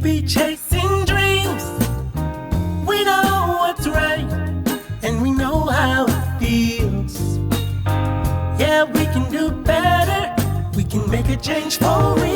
be chasing dreams. We know what's right, and we know how it feels. Yeah, we can do better. We can make a change for real.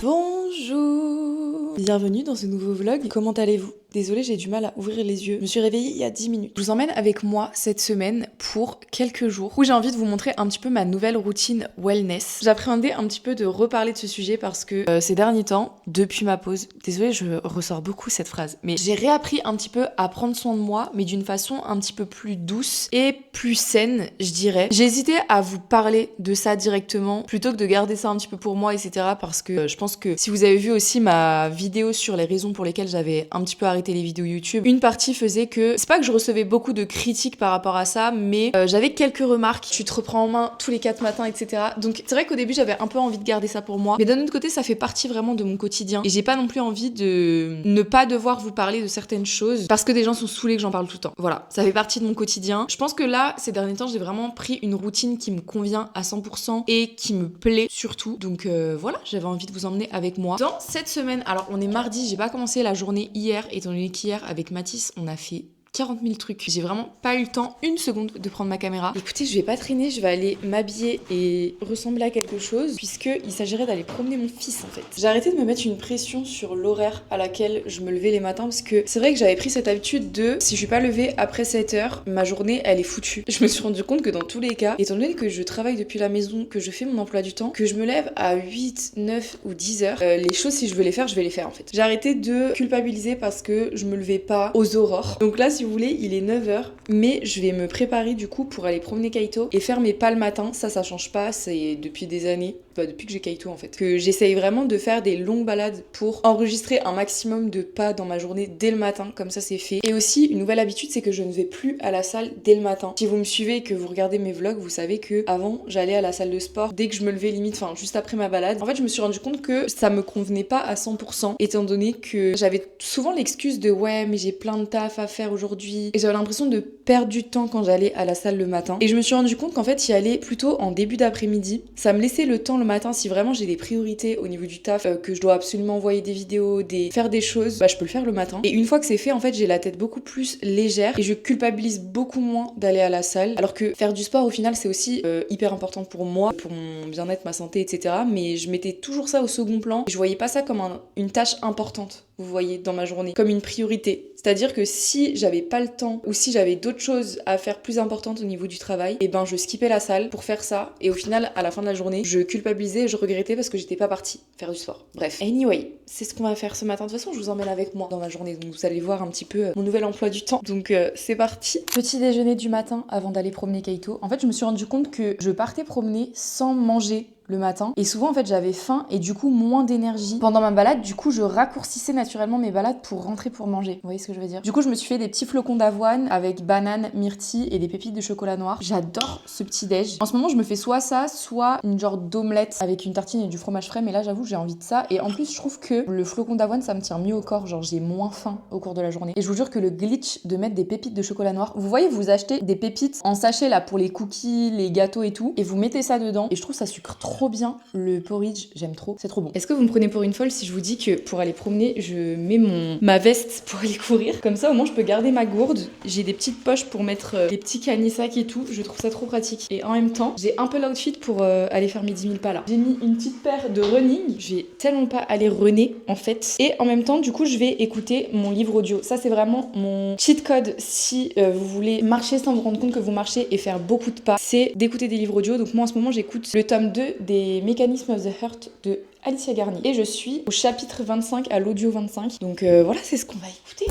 Bonjour, bienvenue dans ce nouveau vlog. Comment allez-vous? Désolée, j'ai du mal à ouvrir les yeux. Je me suis réveillée il y a 10 minutes. Je vous emmène avec moi cette semaine pour quelques jours où j'ai envie de vous montrer un petit peu ma nouvelle routine wellness. J'appréhendais un petit peu de reparler de ce sujet parce que ces derniers temps, depuis ma pause, désolée, je ressors beaucoup cette phrase, mais j'ai réappris un petit peu à prendre soin de moi, mais d'une façon un petit peu plus douce et plus saine, je dirais. J'ai hésité à vous parler de ça directement plutôt que de garder ça un petit peu pour moi, etc. parce que je pense que si vous avez vu aussi ma vidéo sur les raisons pour lesquelles j'avais un petit peu arrêté les vidéos YouTube, une partie faisait que c'est pas que je recevais beaucoup de critiques par rapport à ça, mais j'avais quelques remarques. Tu te reprends en main tous les 4 matins, etc. Donc c'est vrai qu'au début j'avais un peu envie de garder ça pour moi, mais d'un autre côté ça fait partie vraiment de mon quotidien et j'ai pas non plus envie de ne pas devoir vous parler de certaines choses parce que des gens sont saoulés que j'en parle tout le temps. Voilà, ça fait partie de mon quotidien. Je pense que là, ces derniers temps, j'ai vraiment pris une routine qui me convient à 100% et qui me plaît surtout. Donc voilà, j'avais envie de vous emmener avec moi dans cette semaine. Alors on est mardi, j'ai pas commencé la journée hier étant donné qu'hier avec Mathis on a fait 40 000 trucs. J'ai vraiment pas eu le temps, une seconde, de prendre ma caméra. Écoutez, je vais pas traîner, je vais aller m'habiller et ressembler à quelque chose, puisqu'il s'agirait d'aller promener mon fils en fait. J'ai arrêté de me mettre une pression sur l'horaire à laquelle je me levais les matins, parce que c'est vrai que j'avais pris cette habitude de, si je suis pas levée après 7h, ma journée elle est foutue. Je me suis rendu compte que dans tous les cas, étant donné que je travaille depuis la maison, que je fais mon emploi du temps, que je me lève à 8, 9 ou 10 heures, les choses si je veux les faire, je vais les faire en fait. J'ai arrêté de culpabiliser parce que je me levais pas aux aurores. Donc là, si vous voulez, il est 9h, mais je vais me préparer du coup pour aller promener Kaito et faire mes pas le matin. Ça change pas, c'est depuis des années, depuis que j'ai Kaito en fait, que j'essaye vraiment de faire des longues balades pour enregistrer un maximum de pas dans ma journée dès le matin, comme ça c'est fait. Et aussi, une nouvelle habitude, c'est que je ne vais plus à la salle dès le matin. Si vous me suivez et que vous regardez mes vlogs, vous savez que avant j'allais à la salle de sport dès que je me levais limite, juste après ma balade. En fait, je me suis rendu compte que ça me convenait pas à 100%, étant donné que j'avais souvent l'excuse de ouais, mais j'ai plein de taf à faire aujourd'hui. Et j'avais l'impression de perdre du temps quand j'allais à la salle le matin. Et je me suis rendu compte qu'en fait, y aller plutôt en début d'après-midi, ça me laissait le temps le matin si vraiment j'ai des priorités au niveau du taf, que je dois absolument envoyer des vidéos, faire des choses, je peux le faire le matin. Et une fois que c'est fait, en fait, j'ai la tête beaucoup plus légère et je culpabilise beaucoup moins d'aller à la salle. Alors que faire du sport, au final, c'est aussi hyper important pour moi, pour mon bien-être, ma santé, etc. Mais je mettais toujours ça au second plan et je voyais pas ça comme une tâche importante, vous voyez, dans ma journée, comme une priorité. C'est-à-dire que si j'avais pas le temps ou si j'avais d'autres choses à faire plus importantes au niveau du travail, et ben je skippais la salle pour faire ça et au final à la fin de la journée je culpabilisais et je regrettais parce que j'étais pas partie faire du sport. Bref, anyway, c'est ce qu'on va faire ce matin. De toute façon je vous emmène avec moi dans ma journée, donc vous allez voir un petit peu mon nouvel emploi du temps. Donc c'est parti. Petit déjeuner du matin avant d'aller promener Kaito. En fait je me suis rendu compte que je partais promener sans manger le matin et souvent en fait j'avais faim et du coup moins d'énergie pendant ma balade. Du coup je raccourcissais naturellement mes balades pour rentrer pour manger, vous voyez ce que je veux dire. Du coup je me suis fait des petits flocons d'avoine avec banane, myrtille et des pépites de chocolat noir. J'adore ce petit déj. En ce moment je me fais soit ça, soit une genre d'omelette avec une tartine et du fromage frais, mais là j'avoue j'ai envie de ça. Et en plus je trouve que le flocon d'avoine ça me tient mieux au corps, genre j'ai moins faim au cours de la journée. Et je vous jure que le glitch de mettre des pépites de chocolat noir, vous voyez, vous achetez des pépites en sachet là pour les cookies, les gâteaux et tout, et vous mettez ça dedans et je trouve ça sucre trop bien le porridge, j'aime trop, c'est trop bon. Est-ce que vous me prenez pour une folle si je vous dis que pour aller promener, je mets ma veste pour aller courir? Comme ça au moins je peux garder ma gourde, j'ai des petites poches pour mettre les petits canisacs et tout, je trouve ça trop pratique. Et en même temps, j'ai un peu l'outfit pour aller faire mes 10 000 pas là. J'ai mis une petite paire de running, je vais tellement pas aller runner en fait. Et en même temps, du coup, je vais écouter mon livre audio. Ça c'est vraiment mon cheat code si vous voulez marcher sans vous rendre compte que vous marchez et faire beaucoup de pas, c'est d'écouter des livres audio. Donc moi en ce moment j'écoute le tome 2 des Mechanism of the Heart de Alicia Garnier. Et je suis au chapitre 25 à l'audio 25. Donc voilà, c'est ce qu'on va écouter.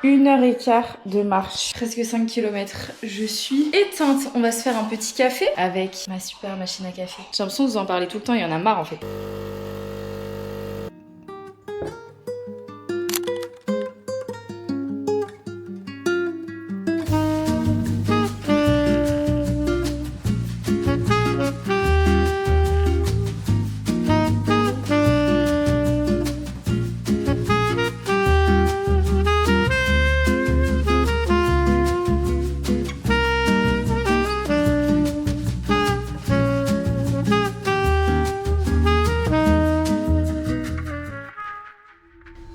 Une heure et quart de marche, presque 5 km. Je suis éteinte. On va se faire un petit café avec ma super machine à café. J'ai l'impression de vous en parler tout le temps, il y en a marre en fait.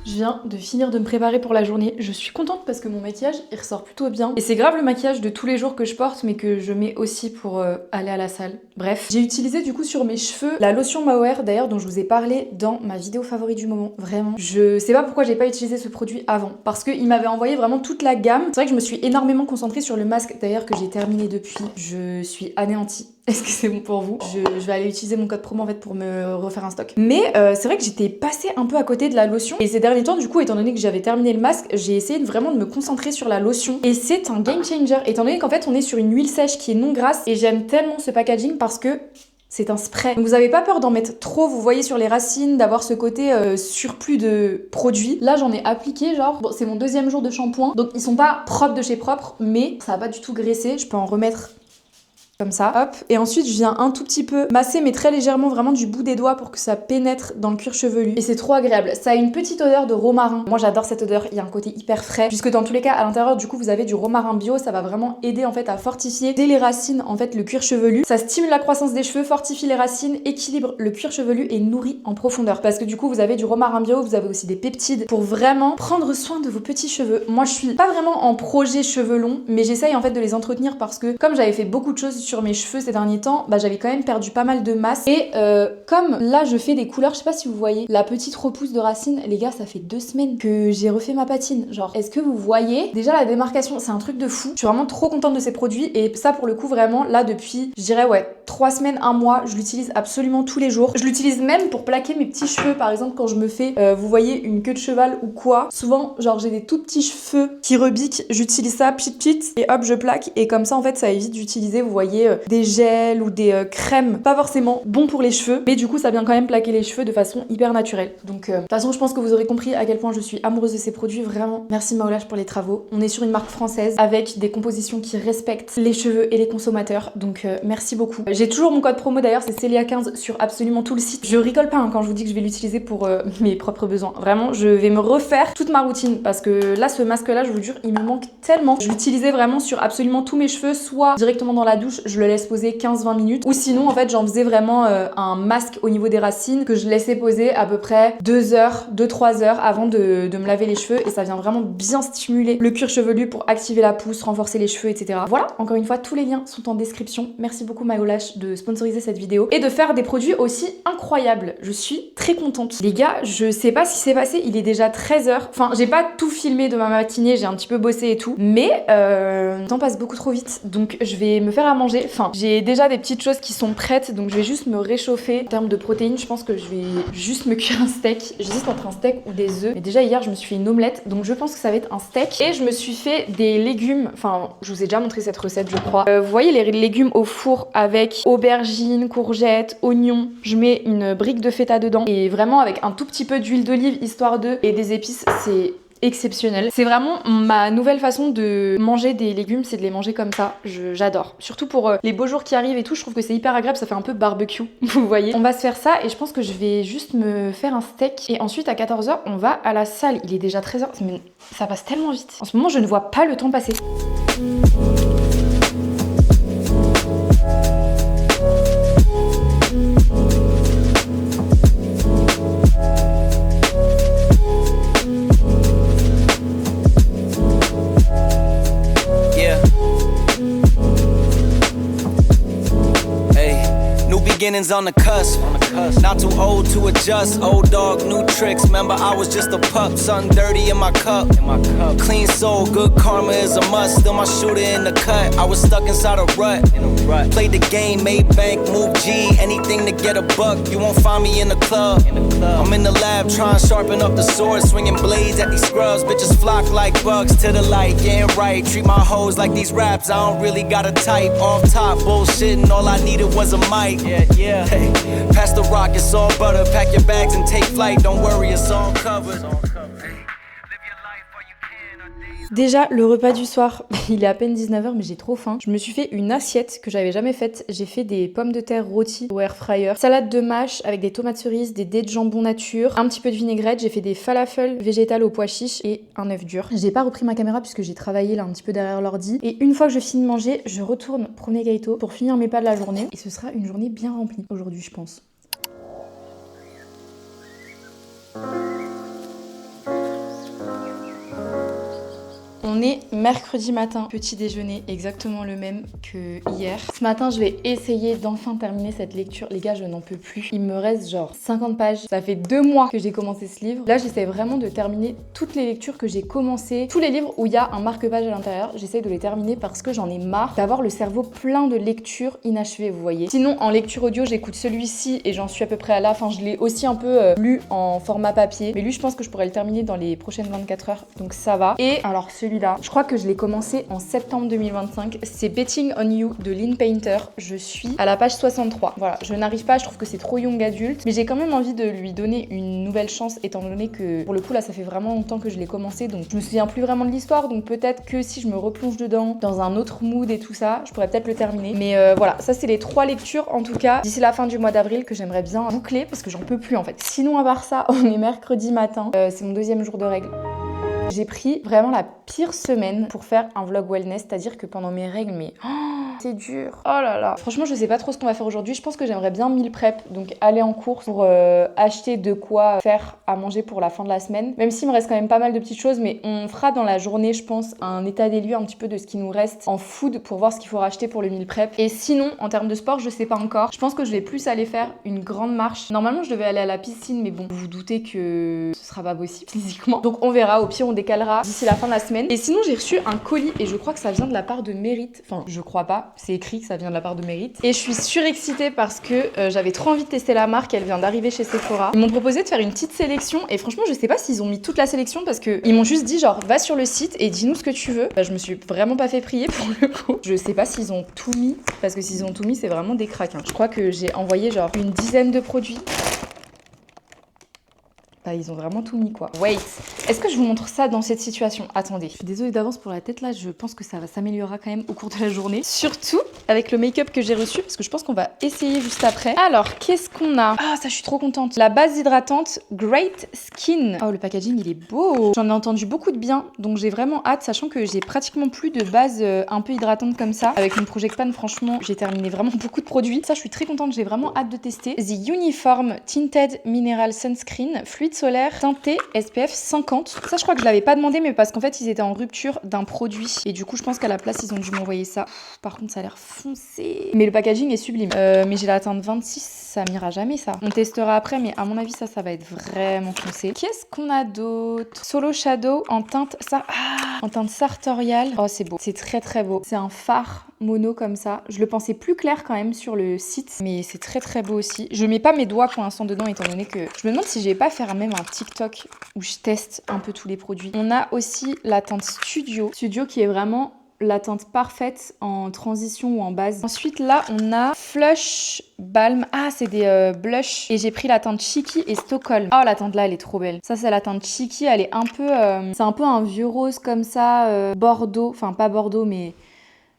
Je viens de finir de me préparer pour la journée. Je suis contente parce que mon maquillage, il ressort plutôt bien. Et c'est grave le maquillage de tous les jours que je porte, mais que je mets aussi pour aller à la salle. Bref, j'ai utilisé du coup sur mes cheveux la lotion Mauer, d'ailleurs, dont je vous ai parlé dans ma vidéo favorite du moment. Vraiment. Je sais pas pourquoi j'ai pas utilisé ce produit avant. Parce qu'il m'avait envoyé vraiment toute la gamme. C'est vrai que je me suis énormément concentrée sur le masque, d'ailleurs, que j'ai terminé depuis. Je suis anéantie. Est-ce que c'est bon pour vous? Je vais aller utiliser mon code promo en fait pour me refaire un stock. Mais c'est vrai que j'étais passée un peu à côté de la lotion. Et ces derniers temps, du coup, étant donné que j'avais terminé le masque, j'ai essayé vraiment de me concentrer sur la lotion. Et c'est un game changer. Étant donné qu'en fait, on est sur une huile sèche qui est non grasse. Et j'aime tellement ce packaging parce que c'est un spray. Donc vous avez pas peur d'en mettre trop, vous voyez sur les racines, d'avoir ce côté surplus de produits. Là j'en ai appliqué genre, bon c'est mon 2e jour de shampoing, donc ils sont pas propres de chez propre, mais ça va pas du tout graisser, je peux en remettre comme ça, hop. Et ensuite, je viens un tout petit peu masser, mais très légèrement, vraiment du bout des doigts pour que ça pénètre dans le cuir chevelu. Et c'est trop agréable. Ça a une petite odeur de romarin. Moi, j'adore cette odeur. Il y a un côté hyper frais. Puisque dans tous les cas, à l'intérieur, du coup, vous avez du romarin bio. Ça va vraiment aider, en fait, à fortifier dès les racines, en fait, le cuir chevelu. Ça stimule la croissance des cheveux, fortifie les racines, équilibre le cuir chevelu et nourrit en profondeur. Parce que du coup, vous avez du romarin bio, vous avez aussi des peptides pour vraiment prendre soin de vos petits cheveux. Moi, je suis pas vraiment en projet cheveux longs, mais j'essaye, en fait, de les entretenir parce que, comme j'avais fait beaucoup de choses sur mes cheveux ces derniers temps, bah j'avais quand même perdu pas mal de masse et comme là je fais des couleurs, je sais pas si vous voyez la petite repousse de racines, les gars ça fait 2 semaines que j'ai refait ma patine, genre est-ce que vous voyez déjà la démarcation, c'est un truc de fou. Je suis vraiment trop contente de ces produits et ça pour le coup vraiment là depuis je dirais ouais 3 semaines, 1 mois, je l'utilise absolument tous les jours. Je l'utilise même pour plaquer mes petits cheveux par exemple quand je me fais vous voyez une queue de cheval ou quoi, souvent genre j'ai des tout petits cheveux qui rebiquent, j'utilise ça pchit et hop je plaque et comme ça en fait ça évite d'utiliser vous voyez des gels ou des crèmes pas forcément bons pour les cheveux, mais du coup ça vient quand même plaquer les cheveux de façon hyper naturelle. Donc de toute façon je pense que vous aurez compris à quel point je suis amoureuse de ces produits, vraiment. Merci Maolage pour les travaux. On est sur une marque française avec des compositions qui respectent les cheveux et les consommateurs, donc merci beaucoup. J'ai toujours mon code promo d'ailleurs, c'est Célia15 sur absolument tout le site. Je rigole pas hein, quand je vous dis que je vais l'utiliser pour mes propres besoins. Vraiment, je vais me refaire toute ma routine parce que là ce masque là je vous jure il me manque tellement. Je l'utilisais vraiment sur absolument tous mes cheveux, soit directement dans la douche, je le laisse poser 15-20 minutes, ou sinon en fait j'en faisais vraiment un masque au niveau des racines que je laissais poser à peu près 2 heures, 2-3 heures avant de me laver les cheveux et ça vient vraiment bien stimuler le cuir chevelu pour activer la pousse, renforcer les cheveux, etc. Voilà, encore une fois tous les liens sont en description. Merci beaucoup Maolash de sponsoriser cette vidéo et de faire des produits aussi incroyables. Je suis très contente. Les gars, je sais pas ce qui s'est passé, il est déjà 13h. Enfin, j'ai pas tout filmé de ma matinée, j'ai un petit peu bossé et tout, mais le temps passe beaucoup trop vite, donc je vais me faire à manger. Enfin, j'ai déjà des petites choses qui sont prêtes, donc je vais juste me réchauffer. En termes de protéines, je pense que je vais juste me cuire un steak. J'hésite entre un steak ou des œufs. Mais déjà hier, je me suis fait une omelette, donc je pense que ça va être un steak. Et je me suis fait des légumes. Enfin, je vous ai déjà montré cette recette, je crois. Vous voyez les légumes au four avec aubergines, courgettes, oignons. Je mets une brique de feta dedans et vraiment avec un tout petit peu d'huile d'olive histoire de et des épices. C'est exceptionnel. C'est vraiment ma nouvelle façon de manger des légumes, c'est de les manger comme ça. J'adore. Surtout pour les beaux jours qui arrivent et tout, je trouve que c'est hyper agréable, ça fait un peu barbecue, vous voyez. On va se faire ça et je pense que je vais juste me faire un steak et ensuite à 14h, on va à la salle. Il est déjà 13h, mais ça passe tellement vite. En ce moment, je ne vois pas le temps passer. Beginnings on the cusp. Not too old to adjust. Old dog, new tricks. Remember, I was just a pup. Something dirty in my cup. Clean soul, good karma is a must. Still my shooter in the cut. I was stuck inside a rut. Played the game, made bank, moved G. Anything to get a buck. You won't find me in the club. I'm in the lab trying to sharpen up the sword. Swinging blades at these scrubs. Bitches flock like bugs to the light. Getting right. Treat my hoes like these raps. I don't really got a type. Off top, bullshitting. All I needed was a mic. Yeah. Hey, pass the rock, it's all butter. Pack your bags and take flight. Don't worry, it's all covered. Déjà, le repas du soir, il est à peine 19h, mais j'ai trop faim. Je me suis fait une assiette que j'avais jamais faite. J'ai fait des pommes de terre rôties au air fryer, salade de mâche avec des tomates cerises, des dés de jambon nature, un petit peu de vinaigrette. J'ai fait des falafels végétales aux pois chiches et un œuf dur. J'ai pas repris ma caméra puisque j'ai travaillé là un petit peu derrière l'ordi. Et une fois que je finis de manger, je retourne promener Gaëto pour finir mes pas de la journée. Et ce sera une journée bien remplie aujourd'hui, je pense. On est mercredi matin, petit déjeuner exactement le même que hier. Ce matin, je vais essayer d'enfin terminer cette lecture. Les gars, je n'en peux plus. Il me reste genre 50 pages. Ça fait 2 mois que j'ai commencé ce livre. Là, j'essaie vraiment de terminer toutes les lectures que j'ai commencées. Tous les livres où il y a un marque-page à l'intérieur, j'essaie de les terminer parce que j'en ai marre d'avoir le cerveau plein de lectures inachevées, vous voyez. Sinon, en lecture audio, j'écoute celui-ci et j'en suis à peu près à la fin. Je l'ai aussi un peu lu en format papier. Mais lui, je pense que je pourrais le terminer dans les prochaines 24 heures. Donc ça va. Et alors celui-là, je crois que je l'ai commencé en septembre 2025. C'est Betting on You de Lynn Painter. Je suis à la page 63. Voilà, je n'arrive pas, je trouve que c'est trop young adulte. Mais j'ai quand même envie de lui donner une nouvelle chance étant donné que pour le coup là, ça fait vraiment longtemps que je l'ai commencé. Donc je me souviens plus vraiment de l'histoire. Donc peut-être que si je me replonge dedans, dans un autre mood et tout ça, je pourrais peut-être le terminer. Mais voilà, ça c'est les 3 lectures en tout cas d'ici la fin du mois d'avril que j'aimerais bien boucler parce que j'en peux plus en fait. Sinon à part ça, on est mercredi matin. C'est mon 2e jour de règles. J'ai pris vraiment la pire semaine pour faire un vlog wellness, c'est-à-dire que pendant mes règles, mais c'est dur. Oh là là. Franchement, je sais pas trop ce qu'on va faire aujourd'hui. Je pense que j'aimerais bien meal prep, donc aller en course pour acheter de quoi faire à manger pour la fin de la semaine. Même s'il me reste quand même pas mal de petites choses, mais on fera dans la journée, je pense, un état des lieux un petit peu de ce qui nous reste en food pour voir ce qu'il faut racheter pour le meal prep. Et sinon, en termes de sport, je sais pas encore. Je pense que je vais plus aller faire une grande marche. Normalement, je devais aller à la piscine, mais bon, vous vous doutez que ce sera pas possible physiquement. Donc on verra. Au pire, on décalera d'ici la fin de la semaine. Et sinon, j'ai reçu un colis et je crois que ça vient de la part de Mérite. Enfin, je crois pas. C'est écrit que ça vient de la part de Mérite. Et je suis surexcitée parce que j'avais trop envie de tester la marque. Elle vient d'arriver chez Sephora. Ils m'ont proposé de faire une petite sélection et franchement, je sais pas s'ils ont mis toute la sélection parce que ils m'ont juste dit genre va sur le site et dis-nous ce que tu veux. Bah, je me suis vraiment pas fait prier pour le coup. Je sais pas s'ils ont tout mis parce que s'ils ont tout mis, c'est vraiment des cracks. Je crois que j'ai envoyé genre une dizaine de produits. Bah, ils ont vraiment tout mis quoi. Wait, est-ce que je vous montre ça dans cette situation? Attendez. Je suis désolée d'avance pour la tête là, je pense que ça va s'améliorer quand même au cours de la journée. Surtout avec le make-up que j'ai reçu parce que je pense qu'on va essayer juste après. Alors, qu'est-ce qu'on a? Ah, ça je suis trop contente. La base hydratante Great Skin. Oh, le packaging il est beau. J'en ai entendu beaucoup de bien, donc j'ai vraiment hâte, sachant que j'ai pratiquement plus de base un peu hydratante comme ça. Avec une Project Pan, franchement, j'ai terminé vraiment beaucoup de produits. Ça, je suis très contente, j'ai vraiment hâte de tester. The Uniform Tinted Mineral Sunscreen Fluide solaire teinté SPF 50. Ça, je crois que je l'avais pas demandé, mais parce qu'en fait, ils étaient en rupture d'un produit. Et du coup, je pense qu'à la place, ils ont dû m'envoyer ça. Par contre, ça a l'air foncé. Mais le packaging est sublime. Mais j'ai la teinte 26, ça m'ira jamais, ça. On testera après, mais à mon avis, ça va être vraiment foncé. Qu'est-ce qu'on a d'autre? Solo Shadow en teinte... en teinte sartoriale. Oh, c'est beau. C'est très, très beau. C'est un fard mono comme ça. Je le pensais plus clair quand même sur le site, mais c'est très très beau aussi. Je mets pas mes doigts pour l'instant dedans étant donné que je me demande si je vais pas faire même un TikTok où je teste un peu tous les produits. On a aussi la teinte Studio qui est vraiment la teinte parfaite en transition ou en base. Ensuite là on a Flush Balm. Ah, c'est des blushs et j'ai pris la teinte Cheeky et Stockholm. Oh, la teinte là elle est trop belle. Ça c'est la teinte Cheeky, elle est un peu c'est un peu un vieux rose comme ça, bordeaux, enfin pas bordeaux mais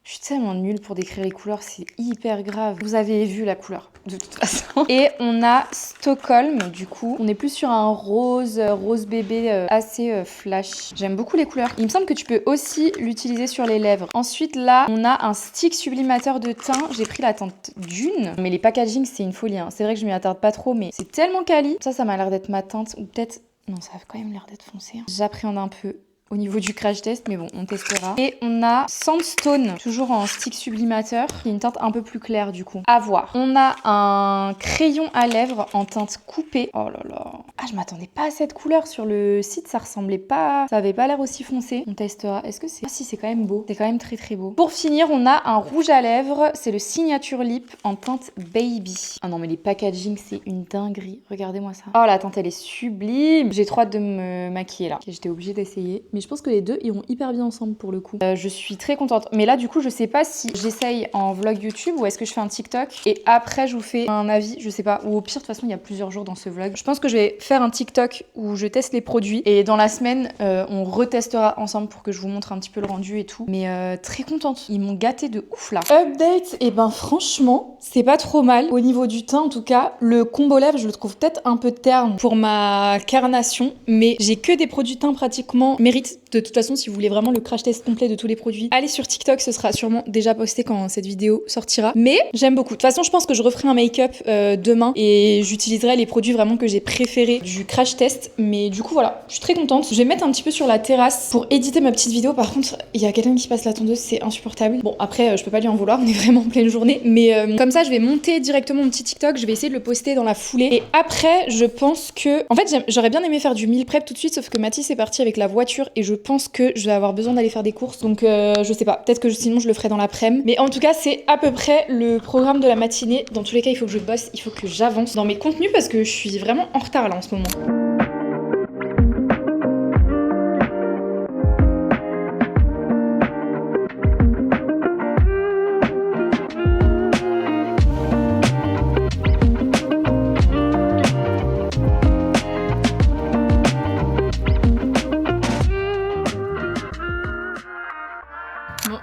je suis tellement nulle pour décrire les couleurs, c'est hyper grave. Vous avez vu la couleur, de toute façon. Et on a Stockholm, du coup. On est plus sur un rose bébé assez flash. J'aime beaucoup les couleurs. Il me semble que tu peux aussi l'utiliser sur les lèvres. Ensuite, là, on a un stick sublimateur de teint. J'ai pris la teinte Dune. Mais les packaging, c'est une folie. Hein. C'est vrai que je m'y attarde pas trop, mais c'est tellement quali. Ça m'a l'air d'être ma teinte. Ou peut-être... Non, ça a quand même l'air d'être foncé. Hein. J'appréhende un peu au niveau du crash test, mais bon, on testera. Et on a Sandstone, toujours en stick sublimateur, qui est une teinte un peu plus claire du coup. À voir. On a un crayon à lèvres en teinte coupée. Oh là là. Ah, je m'attendais pas à cette couleur sur le site, ça ressemblait pas... Ça avait pas l'air aussi foncé. On testera. Est-ce que c'est... Ah si, c'est quand même beau. C'est quand même très très beau. Pour finir, on a un rouge à lèvres. C'est le Signature Lip en teinte Baby. Ah non, mais les packaging, c'est une dinguerie. Regardez-moi ça. Oh, la teinte, elle est sublime. J'ai trop hâte de me maquiller là. Okay, j'étais obligée d'essayer. Mais je pense que les deux iront hyper bien ensemble pour le coup. Je suis très contente. Mais là, du coup, je sais pas si j'essaye en vlog YouTube ou est-ce que je fais un TikTok et après, je vous fais un avis. Je sais pas. Ou au pire, de toute façon, il y a plusieurs jours dans ce vlog. Je pense que je vais faire un TikTok où je teste les produits et dans la semaine, on retestera ensemble pour que je vous montre un petit peu le rendu et tout. Mais très contente. Ils m'ont gâté de ouf là. Update. Et ben franchement, c'est pas trop mal. Au niveau du teint, en tout cas, le combo lèvres, je le trouve peut-être un peu terne pour ma carnation. Mais j'ai que des produits teint pratiquement Mérite Mérite. De toute façon, si vous voulez vraiment le crash test complet de tous les produits, allez sur TikTok, ce sera sûrement déjà posté quand cette vidéo sortira. Mais j'aime beaucoup. De toute façon, je pense que je referai un make-up demain et j'utiliserai les produits vraiment que j'ai préférés du crash test. Mais du coup, voilà, je suis très contente. Je vais mettre un petit peu sur la terrasse pour éditer ma petite vidéo. Par contre, il y a quelqu'un qui passe la tondeuse, c'est insupportable. Bon, après, je peux pas lui en vouloir, on est vraiment en pleine journée. Mais comme ça, je vais monter directement mon petit TikTok, je vais essayer de le poster dans la foulée. Et après, je pense que... En fait, j'aurais bien aimé faire du meal prep tout de suite, sauf que Mathis est parti avec la voiture et je pense que je vais avoir besoin d'aller faire des courses. Donc, je sais pas, peut-être que sinon je le ferai dans l'après-midi. Mais en tout cas, c'est à peu près le programme de la matinée. Dans tous les cas, il faut que je bosse, il faut que j'avance dans mes contenus parce que je suis vraiment en retard là en ce moment.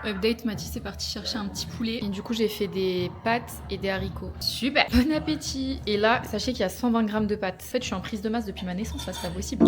Update, Mathis est parti chercher un petit poulet et du coup j'ai fait des pâtes et des haricots. Super, bon appétit. Et là, sachez qu'il y a 120 grammes de pâtes. En fait, je suis en prise de masse depuis ma naissance, ça c'est pas possible.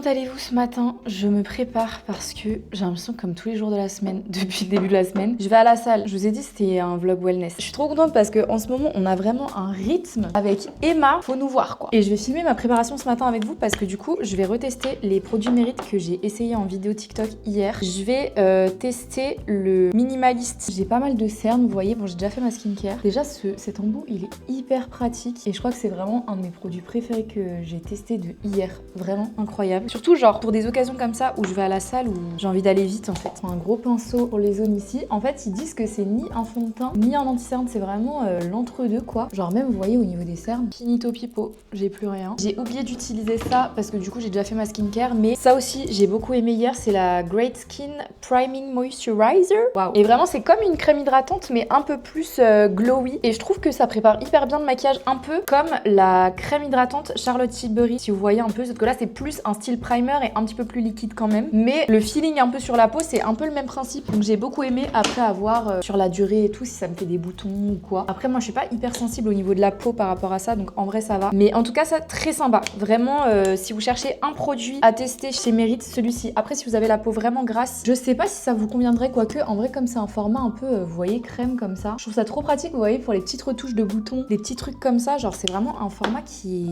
Allez-vous ce matin, je me prépare parce que j'ai l'impression comme tous les jours de la semaine, depuis le début de la semaine, je vais à la salle. Je vous ai dit c'était un vlog wellness. Je suis trop contente parce qu'en ce moment on a vraiment un rythme avec Emma, faut nous voir quoi. Et je vais filmer ma préparation ce matin avec vous parce que du coup je vais retester les produits Mérite que j'ai essayé en vidéo TikTok hier. Je vais tester le minimaliste. J'ai pas mal de cernes, vous voyez, bon j'ai déjà fait ma skincare. Déjà cet embout il est hyper pratique et je crois que c'est vraiment un de mes produits préférés que j'ai testé de hier. Vraiment incroyable. Surtout genre pour des occasions comme ça où je vais à la salle où j'ai envie d'aller vite en fait. Un gros pinceau pour les zones ici. En fait ils disent que c'est ni un fond de teint ni un anti-cerne, c'est vraiment l'entre-deux quoi. Genre même vous voyez au niveau des cernes, finito pipo, j'ai plus rien. J'ai oublié d'utiliser ça parce que du coup j'ai déjà fait ma skincare, mais ça aussi j'ai beaucoup aimé hier, c'est la Great Skin Priming Moisturizer. Waouh. Et vraiment c'est comme une crème hydratante mais un peu plus glowy et je trouve que ça prépare hyper bien le maquillage, un peu comme la crème hydratante Charlotte Tilbury si vous voyez un peu, sauf que là c'est plus un style primer et un petit peu plus liquide quand même, mais le feeling un peu sur la peau c'est un peu le même principe, donc j'ai beaucoup aimé. Après à voir sur la durée et tout si ça me fait des boutons ou quoi. Après moi je suis pas hyper sensible au niveau de la peau par rapport à ça, donc en vrai ça va, mais en tout cas ça très sympa vraiment. Si vous cherchez un produit à tester chez Mérite, celui-ci. Après si vous avez la peau vraiment grasse, je sais pas si ça vous conviendrait, quoique en vrai comme c'est un format un peu vous voyez crème comme ça, je trouve ça trop pratique vous voyez pour les petites retouches de boutons, des petits trucs comme ça, genre c'est vraiment un format qui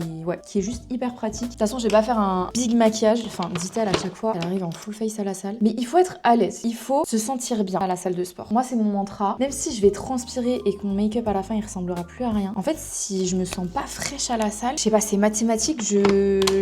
est juste hyper pratique. De toute façon je vais pas faire un big maquillage, enfin dit-elle à chaque fois, elle arrive en full face à la salle, mais il faut être à l'aise, il faut se sentir bien à la salle de sport. Moi c'est mon mantra, même si je vais transpirer et que mon make-up à la fin il ressemblera plus à rien. En fait si je me sens pas fraîche à la salle, je sais pas, c'est mathématique,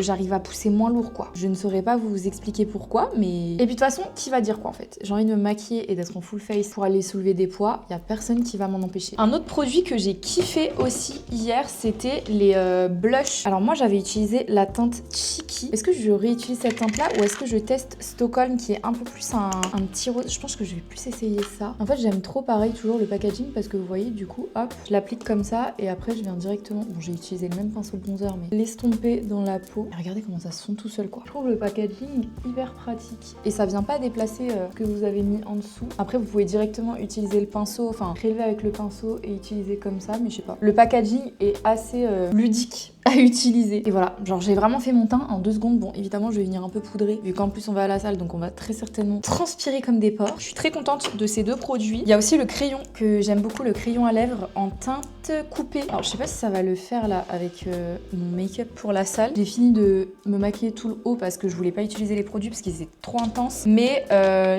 j'arrive à pousser moins lourd quoi. Je ne saurais pas vous expliquer pourquoi, mais... Et puis de toute façon, qui va dire quoi en fait? J'ai envie de me maquiller et d'être en full face pour aller soulever des poids, il y a personne qui va m'en empêcher. Un autre produit que j'ai kiffé aussi hier, c'était les blushs. Alors moi j'avais utilisé la teinte Cheeky. Est-ce que je réutilise cette teinte là ou est-ce que je teste Stockholm qui est un peu plus un petit rose? Je pense que je vais plus essayer ça. En fait j'aime trop pareil toujours le packaging parce que vous voyez du coup hop, je l'applique comme ça et après je viens directement, bon j'ai utilisé le même pinceau de bronzer mais l'estomper dans la peau. Et regardez comment ça se fond tout seul quoi. Je trouve le packaging hyper pratique et ça vient pas déplacer ce que vous avez mis en dessous. Après vous pouvez directement utiliser le pinceau, enfin prélever avec le pinceau et utiliser comme ça, mais je sais pas. Le packaging est assez ludique à utiliser. Et voilà, genre j'ai vraiment fait mon teint en 2 secondes. Bon évidemment je vais venir un peu poudrer vu qu'en plus on va à la salle donc on va très certainement transpirer comme des porcs. Je suis très contente de ces 2 produits. Il y a aussi le crayon que j'aime beaucoup, le crayon à lèvres en teinte coupée. Alors je sais pas si ça va le faire là avec mon make-up pour la salle. J'ai fini de me maquiller tout le haut parce que je voulais pas utiliser les produits parce qu'ils étaient trop intenses. Mais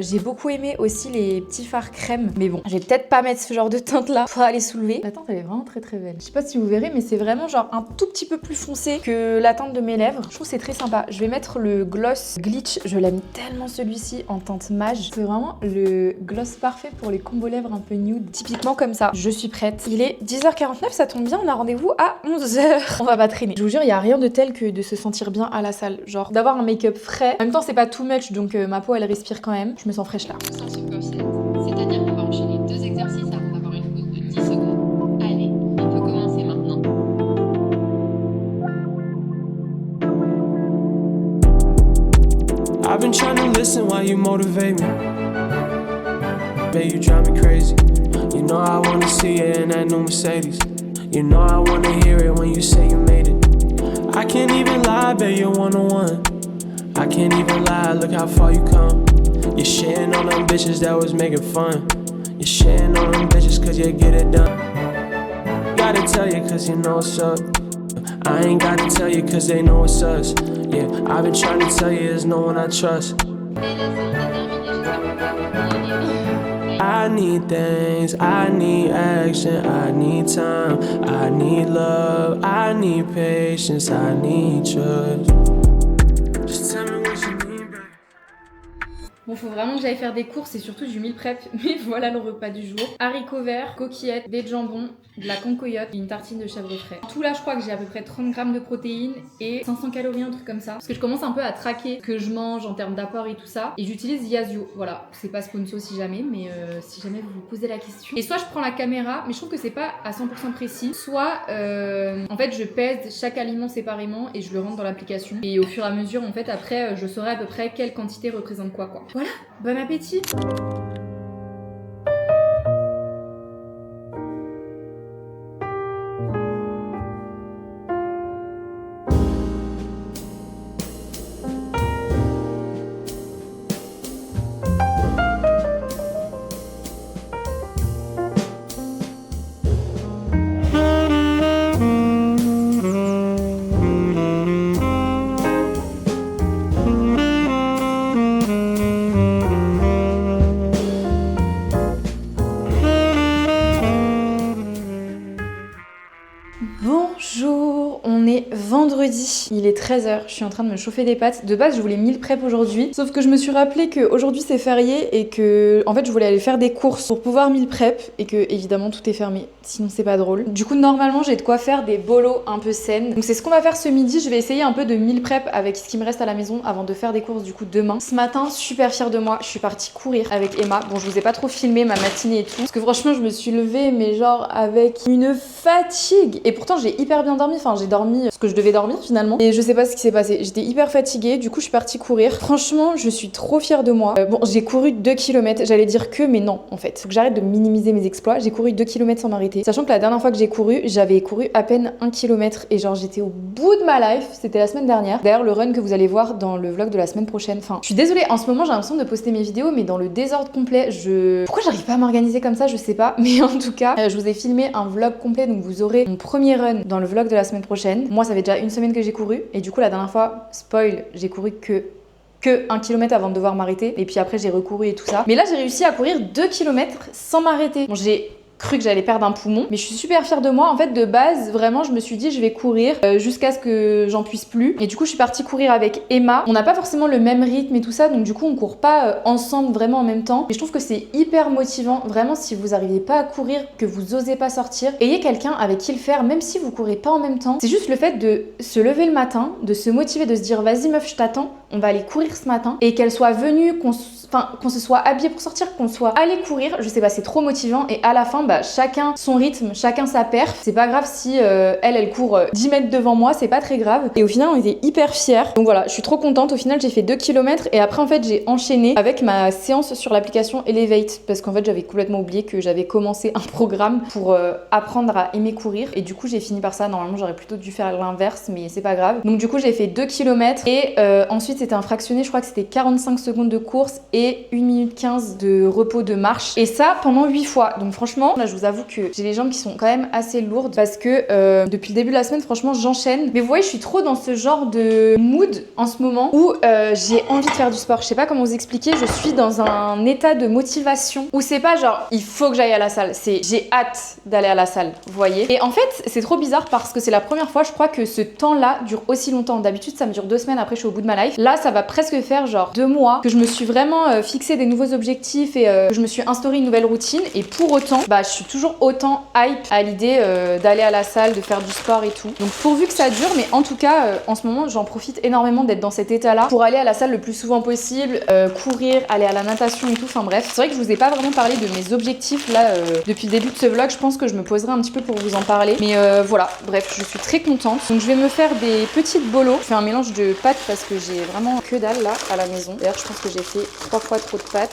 j'ai beaucoup aimé aussi les petits fards crème. Mais bon, je vais peut-être pas mettre ce genre de teinte là pour aller soulever. La teinte elle est vraiment très très belle. Je sais pas si vous verrez mais c'est vraiment genre un tout petit peu peu plus foncé que la teinte de mes lèvres. Je trouve que c'est très sympa. Je vais mettre le gloss Glitch. Je l'aime tellement celui-ci en teinte mage. C'est vraiment le gloss parfait pour les combos lèvres un peu nude. Typiquement comme ça. Je suis prête. Il est 10h49, ça tombe bien, on a rendez-vous à 11h. On va pas traîner. Je vous jure, il y a rien de tel que de se sentir bien à la salle. Genre d'avoir un make-up frais. En même temps, c'est pas too much, donc ma peau elle respire quand même. Je me sens fraîche là. C'est-à-dire qu'on va enchaîner 2 exercices avant d'avoir une pause de 10 secondes. Allez, on peut commencer maintenant. I've been trying to listen while you motivate me. Babe, you drive me crazy. You know I wanna see you in that new Mercedes. You know I wanna hear it when you say you made it. I can't even lie, babe, you're one-on-one. I can't even lie, look how far you come. You're shitting on them bitches that was making fun. You're shitting on them bitches cause you get it done. Gotta tell you cause you know what's up. I ain't gotta tell you cause they know it's us. Yeah, I've been trying to tell you there's no one I trust. I need things, I need action, I need time, I need love, I need patience, I need trust. Just tell me what you need, baby. Bon, faut vraiment que j'aille faire des courses et surtout du meal prep, mais voilà le repas du jour. Haricots verts, coquillettes, des jambons, de la concoyote et une tartine de chèvre frais. Tout là, je crois que j'ai à peu près 30 grammes de protéines et 500 calories, un truc comme ça. Parce que je commence un peu à traquer ce que je mange en termes d'apport et tout ça. Et j'utilise Yazio. Voilà, c'est pas sponsor si jamais, mais si jamais vous vous posez la question. Et soit je prends la caméra, mais je trouve que c'est pas à 100% précis. Soit, en fait, je pèse chaque aliment séparément et je le rentre dans l'application. Et au fur et à mesure, en fait, après, je saurai à peu près quelle quantité représente quoi. Voilà, bon appétit! Bonjour, on est vendredi, il est 13h, je suis en train de me chauffer des pâtes. De base, je voulais meal prep aujourd'hui, sauf que je me suis rappelé qu'aujourd'hui c'est férié et que en fait je voulais aller faire des courses pour pouvoir meal prep et que évidemment tout est fermé, sinon c'est pas drôle. Du coup, normalement, j'ai de quoi faire des bolos un peu saines. Donc c'est ce qu'on va faire ce midi, je vais essayer un peu de meal prep avec ce qui me reste à la maison avant de faire des courses du coup demain. Ce matin, super fière de moi, je suis partie courir avec Emma. Bon, je vous ai pas trop filmé ma matinée et tout, parce que franchement, je me suis levée mais genre avec une fatigue. Et pourtant, j'ai hyper bien dormi, enfin j'ai dormi ce que je devais dormir finalement. Et je sais pas ce qui s'est passé, j'étais hyper fatiguée, du coup je suis partie courir. Franchement, je suis trop fière de moi. Bon, j'ai couru 2 km, j'allais dire que, mais non en fait. Faut que j'arrête de minimiser mes exploits. J'ai couru 2 km sans m'arrêter. Sachant que la dernière fois que j'ai couru, j'avais couru à peine 1 km et genre j'étais au bout de ma life. C'était la semaine dernière. D'ailleurs, le run que vous allez voir dans le vlog de la semaine prochaine. Enfin, je suis désolée, en ce moment j'ai l'impression de poster mes vidéos mais dans le désordre complet. Pourquoi j'arrive pas à m'organiser comme ça, je sais pas. Mais en tout cas, je vous ai filmé un vlog complet, donc vous aurez mon premier run dans le vlog de la semaine prochaine. Moi, ça fait déjà une semaine que j'ai couru et du coup la dernière fois, spoil, j'ai couru que 1 km avant de devoir m'arrêter et puis après j'ai recouru et tout ça. Mais là j'ai réussi à courir 2 km sans m'arrêter. Bon, j'ai cru que j'allais perdre un poumon, mais je suis super fière de moi. En fait, de base, vraiment, je me suis dit je vais courir jusqu'à ce que j'en puisse plus. Et du coup, je suis partie courir avec Emma. On n'a pas forcément le même rythme et tout ça, donc du coup, on court pas ensemble vraiment en même temps. Et je trouve que c'est hyper motivant. Vraiment, si vous arrivez pas à courir, que vous osez pas sortir, ayez quelqu'un avec qui le faire, même si vous courez pas en même temps. C'est juste le fait de se lever le matin, de se motiver, de se dire vas-y meuf, je t'attends, on va aller courir ce matin, et qu'elle soit venue, qu'on se soit habillé pour sortir, qu'on soit allé courir, je sais pas, c'est trop motivant. Et à la fin, bah, chacun son rythme, chacun sa perf. C'est pas grave si elle court 10 mètres devant moi, c'est pas très grave. Et au final, on était hyper fiers. Donc voilà, je suis trop contente. Au final, j'ai fait 2 km et après, en fait, j'ai enchaîné avec ma séance sur l'application Elevate parce qu'en fait, j'avais complètement oublié que j'avais commencé un programme pour apprendre à aimer courir. Et du coup, j'ai fini par ça. Normalement, j'aurais plutôt dû faire l'inverse, mais c'est pas grave. Donc du coup, j'ai fait 2 km et ensuite, c'était un fractionné, je crois que c'était 45 secondes de course et 1 minute 15 de repos de marche. Et ça pendant 8 fois. Donc franchement, là je vous avoue que j'ai les jambes qui sont quand même assez lourdes parce que depuis le début de la semaine, franchement, j'enchaîne. Mais vous voyez, je suis trop dans ce genre de mood en ce moment où j'ai envie de faire du sport. Je sais pas comment vous expliquer, je suis dans un état de motivation où c'est pas genre il faut que j'aille à la salle, c'est j'ai hâte d'aller à la salle, vous voyez. Et en fait, c'est trop bizarre parce que c'est la première fois, je crois, que ce temps-là dure aussi longtemps. D'habitude, ça me dure 2 semaines, après je suis au bout de ma life. Là, ça va presque faire genre 2 mois que je me suis vraiment fixé des nouveaux objectifs et que je me suis instauré une nouvelle routine. Et pour autant, bah, je suis toujours autant hype à l'idée d'aller à la salle, de faire du sport et tout. Donc pourvu que ça dure, mais en tout cas, en ce moment, j'en profite énormément d'être dans cet état-là pour aller à la salle le plus souvent possible, courir, aller à la natation et tout. Enfin bref, c'est vrai que je vous ai pas vraiment parlé de mes objectifs là depuis le début de ce vlog. Je pense que je me poserai un petit peu pour vous en parler. Mais voilà, bref, je suis très contente. Donc je vais me faire des petites bolos. Je fais un mélange de pâtes parce que j'ai vraiment que dalle là à la maison. D'ailleurs, je pense que j'ai fait 3 fois trop de pâtes.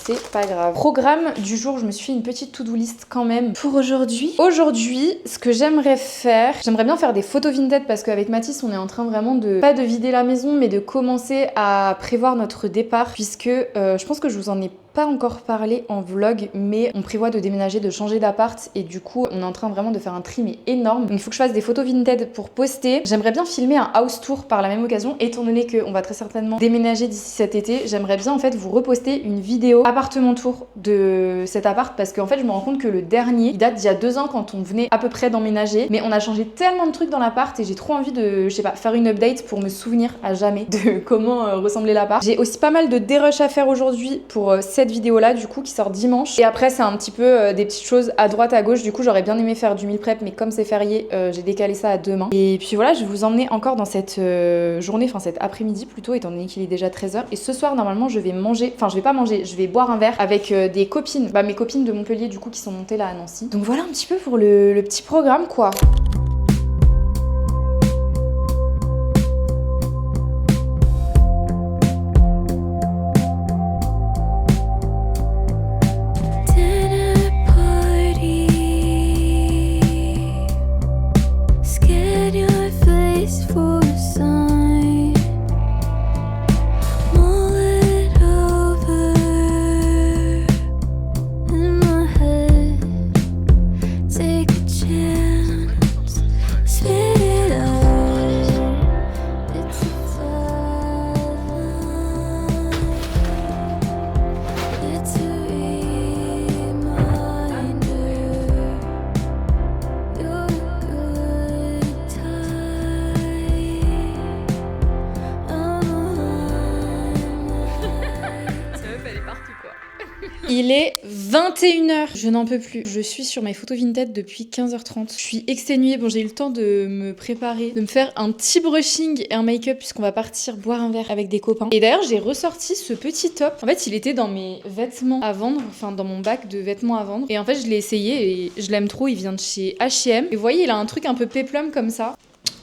C'est pas grave. Programme du jour, je me suis fait une petite to-do list quand même pour aujourd'hui. Aujourd'hui, ce que j'aimerais faire, j'aimerais bien faire des photos vintage parce qu'avec Mathis, on est en train vraiment de, pas de vider la maison, mais de commencer à prévoir notre départ puisque je pense que je vous en ai pas encore parlé en vlog, mais on prévoit de déménager, de changer d'appart et du coup on est en train vraiment de faire un tri mais énorme. Donc il faut que je fasse des photos vintage pour poster. J'aimerais bien filmer un house tour par la même occasion, étant donné qu'on va très certainement déménager d'ici cet été. J'aimerais bien en fait vous reposter une vidéo appartement tour de cet appart parce qu'en fait je me rends compte que le dernier il date d'il y a 2 ans quand on venait à peu près d'emménager, mais on a changé tellement de trucs dans l'appart et j'ai trop envie de, je sais pas, faire une update pour me souvenir à jamais de comment ressemblait l'appart. J'ai aussi pas mal de dérush à faire aujourd'hui pour cette vidéo là du coup qui sort dimanche et après c'est un petit peu des petites choses à droite à gauche. Du coup j'aurais bien aimé faire du meal prep mais comme c'est férié j'ai décalé ça à demain et puis voilà, je vais vous emmener encore dans cette journée, enfin cet après-midi plutôt étant donné qu'il est déjà 13h et ce soir normalement je vais manger, enfin je vais pas manger, je vais boire un verre avec des copines, bah mes copines de Montpellier du coup qui sont montées là à Nancy. Donc voilà un petit peu pour le petit programme quoi. Il est 21h, je n'en peux plus. Je suis sur mes photos vintage depuis 15h30. Je suis exténuée, bon j'ai eu le temps de me préparer, de me faire un petit brushing et un make-up puisqu'on va partir boire un verre avec des copains. Et d'ailleurs j'ai ressorti ce petit top. En fait il était dans mes vêtements à vendre, enfin dans mon bac de vêtements à vendre. Et en fait je l'ai essayé et je l'aime trop, il vient de chez H&M. Et vous voyez il a un truc un peu péplum comme ça.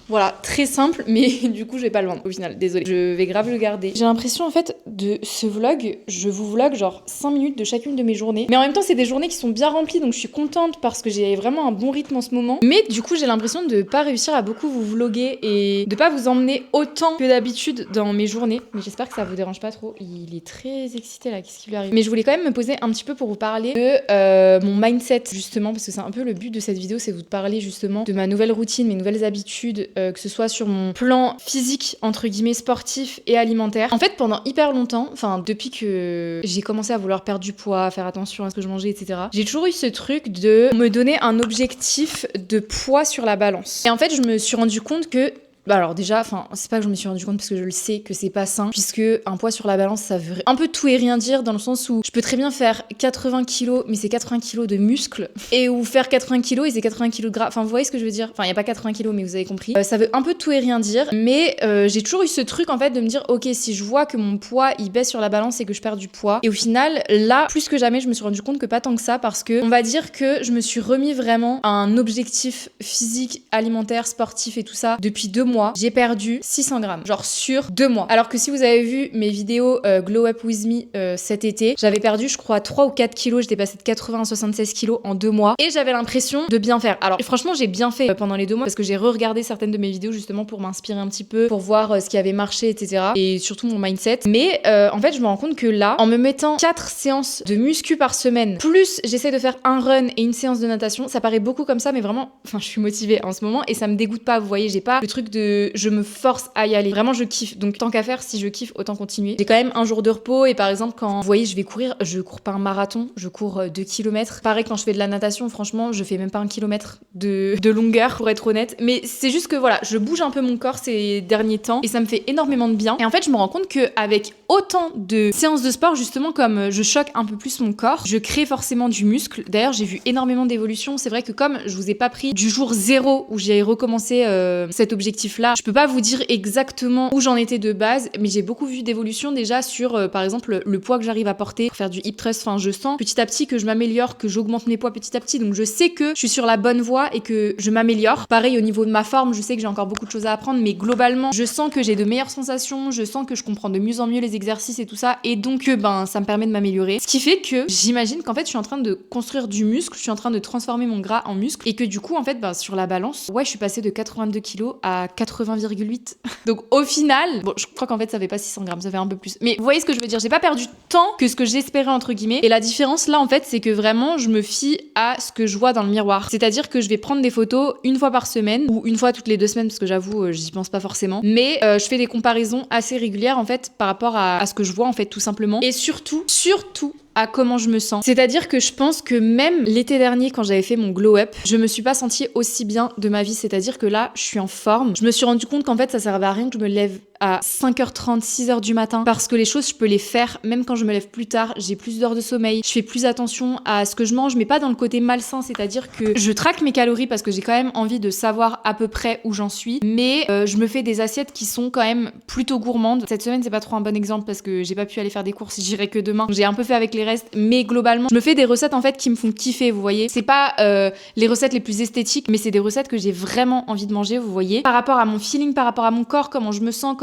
Voilà, très simple, mais du coup je vais pas le vendre au final, désolée. Je vais grave le garder. J'ai l'impression en fait de ce vlog, je vous vlog genre 5 minutes de chacune de mes journées. Mais en même temps c'est des journées qui sont bien remplies, donc je suis contente parce que j'ai vraiment un bon rythme en ce moment. Mais du coup j'ai l'impression de pas réussir à beaucoup vous vlogger et de pas vous emmener autant que d'habitude dans mes journées. Mais j'espère que ça vous dérange pas trop. Il est très excité là, qu'est-ce qui lui arrive? Mais je voulais quand même me poser un petit peu pour vous parler de mon mindset justement, parce que c'est un peu le but de cette vidéo, c'est vous de parler justement de ma nouvelle routine, mes nouvelles habitudes, que ce soit sur mon plan physique, entre guillemets, sportif et alimentaire. En fait, pendant hyper longtemps, enfin, depuis que j'ai commencé à vouloir perdre du poids, faire attention à ce que je mangeais, etc., j'ai toujours eu ce truc de me donner un objectif de poids sur la balance. Et en fait, je me suis rendu compte que bah alors déjà, enfin c'est pas que je me suis rendu compte parce que je le sais que c'est pas sain, puisque un poids sur la balance ça veut un peu tout et rien dire dans le sens où je peux très bien faire 80 kilos mais c'est 80 kilos de muscles et ou faire 80 kilos et c'est 80 kilos de gras, enfin vous voyez ce que je veux dire, enfin il y a pas 80 kilos mais vous avez compris, ça veut un peu tout et rien dire, mais j'ai toujours eu ce truc en fait de me dire ok si je vois que mon poids il baisse sur la balance et que je perds du poids, et au final là plus que jamais je me suis rendu compte que pas tant que ça, parce que on va dire que je me suis remis vraiment à un objectif physique, alimentaire, sportif et tout ça depuis 2 mois mois, j'ai perdu 600 grammes. Genre sur 2 mois. Alors que si vous avez vu mes vidéos Glow Up With Me cet été, j'avais perdu je crois 3 ou 4 kilos. J'étais passée de 80 à 76 kilos en 2 mois. Et j'avais l'impression de bien faire. Alors franchement j'ai bien fait pendant les 2 mois parce que j'ai re-regardé certaines de mes vidéos justement pour m'inspirer un petit peu, pour voir ce qui avait marché, etc. Et surtout mon mindset. Mais en fait je me rends compte que là, en me mettant 4 séances de muscu par semaine, plus j'essaie de faire un run et une séance de natation, ça paraît beaucoup comme ça, mais vraiment, enfin je suis motivée en ce moment et ça me dégoûte pas, vous voyez, j'ai pas le truc de je me force à y aller. Vraiment je kiffe. Donc tant qu'à faire, si je kiffe, autant continuer. J'ai quand même un jour de repos et par exemple quand vous voyez je vais courir, je cours pas un marathon, je cours 2 km. Pareil quand je fais de la natation, franchement je fais même pas 1 kilomètre de longueur pour être honnête. Mais c'est juste que voilà, je bouge un peu mon corps ces derniers temps et ça me fait énormément de bien. Et en fait je me rends compte qu'avec autant de séances de sport, justement comme je choque un peu plus mon corps, je crée forcément du muscle. D'ailleurs j'ai vu énormément d'évolution. C'est vrai que comme je vous ai pas pris du jour 0 où j'ai recommencé cet objectif là, je peux pas vous dire exactement où j'en étais de base, mais j'ai beaucoup vu d'évolution déjà sur par exemple le poids que j'arrive à porter pour faire du hip thrust. Enfin je sens petit à petit que je m'améliore, que j'augmente mes poids petit à petit, donc je sais que je suis sur la bonne voie et que je m'améliore. Pareil au niveau de ma forme, je sais que j'ai encore beaucoup de choses à apprendre, mais globalement je sens que j'ai de meilleures sensations, je sens que je comprends de mieux en mieux les exercices et tout ça, et donc ça me permet de m'améliorer. Ce qui fait que j'imagine qu'en fait je suis en train de construire du muscle, je suis en train de transformer mon gras en muscle, et que du coup en fait sur la balance, ouais je suis passée de 82 kilos à 80,8. Donc au final, bon je crois qu'en fait ça fait pas 600 grammes, ça fait un peu plus. Mais vous voyez ce que je veux dire, j'ai pas perdu tant que ce que j'espérais entre guillemets, et la différence là en fait c'est que vraiment je me fie à ce que je vois dans le miroir. C'est-à-dire que je vais prendre des photos une fois par semaine, ou une fois toutes les 2 semaines, parce que j'avoue j'y pense pas forcément, mais je fais des comparaisons assez régulières en fait par rapport à ce que je vois en fait tout simplement, et surtout à comment je me sens. C'est-à-dire que je pense que même l'été dernier quand j'avais fait mon glow up, je me suis pas sentie aussi bien de ma vie. C'est-à-dire que là je suis en forme. Je me suis rendu compte qu'en fait ça servait à rien que je me lève à 5h30, 6h du matin, parce que les choses je peux les faire même quand je me lève plus tard. J'ai plus d'heures de sommeil, je fais plus attention à ce que je mange, mais pas dans le côté malsain, c'est-à-dire que je traque mes calories parce que j'ai quand même envie de savoir à peu près où j'en suis, mais je me fais des assiettes qui sont quand même plutôt gourmandes. Cette semaine c'est pas trop un bon exemple parce que j'ai pas pu aller faire des courses, j'irai que demain. J'ai un peu fait avec les restes, mais globalement je me fais des recettes en fait qui me font kiffer, vous voyez. C'est pas les recettes les plus esthétiques, mais c'est des recettes que j'ai vraiment envie de manger, vous voyez. Par rapport à mon feeling, par rapport à mon corps, comment je me sens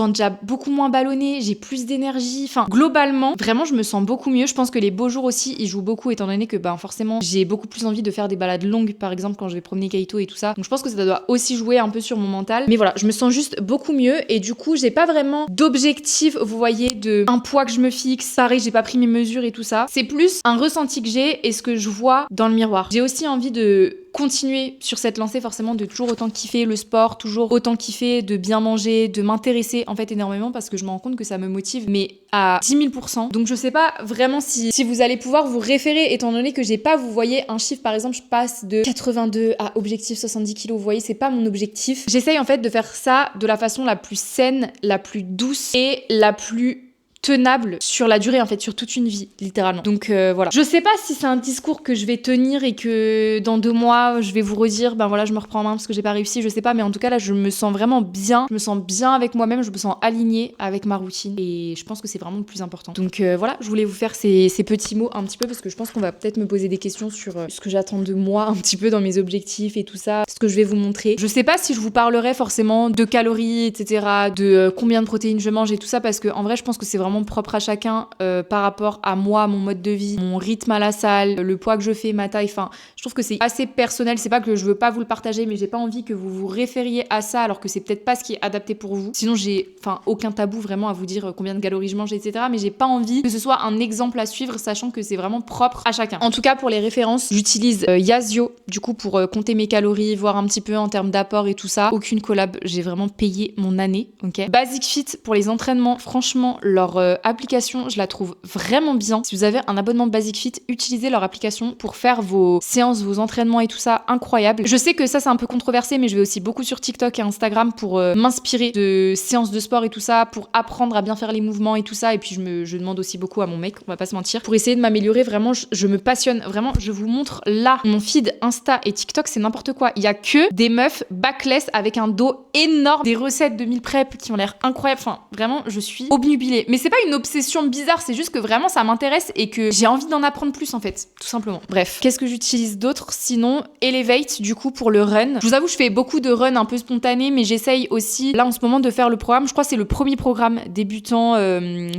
déjà beaucoup moins ballonnée, j'ai plus d'énergie, enfin globalement vraiment je me sens beaucoup mieux. Je pense que les beaux jours aussi ils jouent beaucoup, étant donné que forcément j'ai beaucoup plus envie de faire des balades longues par exemple quand je vais promener Kaito et tout ça, donc je pense que ça doit aussi jouer un peu sur mon mental. Mais voilà, je me sens juste beaucoup mieux, et du coup j'ai pas vraiment d'objectif, vous voyez, de un poids que je me fixe. Pareil, j'ai pas pris mes mesures et tout ça, c'est plus un ressenti que j'ai et ce que je vois dans le miroir. J'ai aussi envie de continuer sur cette lancée, forcément, de toujours autant kiffer le sport, toujours autant kiffer de bien manger, de m'intéresser en fait énormément, parce que je me rends compte que ça me motive mais à 10 000%. Donc je sais pas vraiment si vous allez pouvoir vous référer, étant donné que j'ai pas, vous voyez, un chiffre. Par exemple je passe de 82 à objectif 70 kilos, vous voyez, c'est pas mon objectif. J'essaye en fait de faire ça de la façon la plus saine, la plus douce et la plus tenable sur la durée, en fait, sur toute une vie, littéralement. Donc voilà. Je sais pas si c'est un discours que je vais tenir et que dans 2 mois, je vais vous redire, voilà, je me reprends en main parce que j'ai pas réussi, je sais pas, mais en tout cas, là, je me sens vraiment bien. Je me sens bien avec moi-même, je me sens alignée avec ma routine, et je pense que c'est vraiment le plus important. Donc voilà, je voulais vous faire ces petits mots un petit peu, parce que je pense qu'on va peut-être me poser des questions sur ce que j'attends de moi un petit peu dans mes objectifs et tout ça, ce que je vais vous montrer. Je sais pas si je vous parlerai forcément de calories, etc., de combien de protéines je mange et tout ça, parce que en vrai, je pense que c'est vraiment propre à chacun par rapport à moi, mon mode de vie, mon rythme à la salle, le poids que je fais, ma taille. Enfin, je trouve que c'est assez personnel. C'est pas que je veux pas vous le partager, mais j'ai pas envie que vous vous référiez à ça alors que c'est peut-être pas ce qui est adapté pour vous. Sinon, j'ai aucun tabou vraiment à vous dire combien de calories je mange, etc. Mais j'ai pas envie que ce soit un exemple à suivre, sachant que c'est vraiment propre à chacun. En tout cas, pour les références, j'utilise Yazio du coup pour compter mes calories, voir un petit peu en termes d'apport et tout ça. Aucune collab, j'ai vraiment payé mon année, ok. Basic Fit pour les entraînements, franchement, leur application, je la trouve vraiment bien. Si vous avez un abonnement Basic Fit, utilisez leur application pour faire vos séances, vos entraînements et tout ça, incroyable. Je sais que ça c'est un peu controversé, mais je vais aussi beaucoup sur TikTok et Instagram pour m'inspirer de séances de sport et tout ça, pour apprendre à bien faire les mouvements et tout ça. Et puis je demande aussi beaucoup à mon mec, on va pas se mentir, pour essayer de m'améliorer. Vraiment, je me passionne. Vraiment, je vous montre là, mon feed Insta et TikTok, c'est n'importe quoi. Il y a que des meufs backless avec un dos énorme, des recettes de meal prep qui ont l'air incroyables. Enfin, vraiment, je suis obnubilée. Mais c'est c'est pas une obsession bizarre, c'est juste que vraiment ça m'intéresse et que j'ai envie d'en apprendre plus en fait, tout simplement. Bref, qu'est-ce que j'utilise d'autre sinon? Elevate du coup pour le run. Je vous avoue, je fais beaucoup de run un peu spontanés, mais j'essaye aussi là en ce moment de faire le programme. Je crois que c'est le premier programme débutant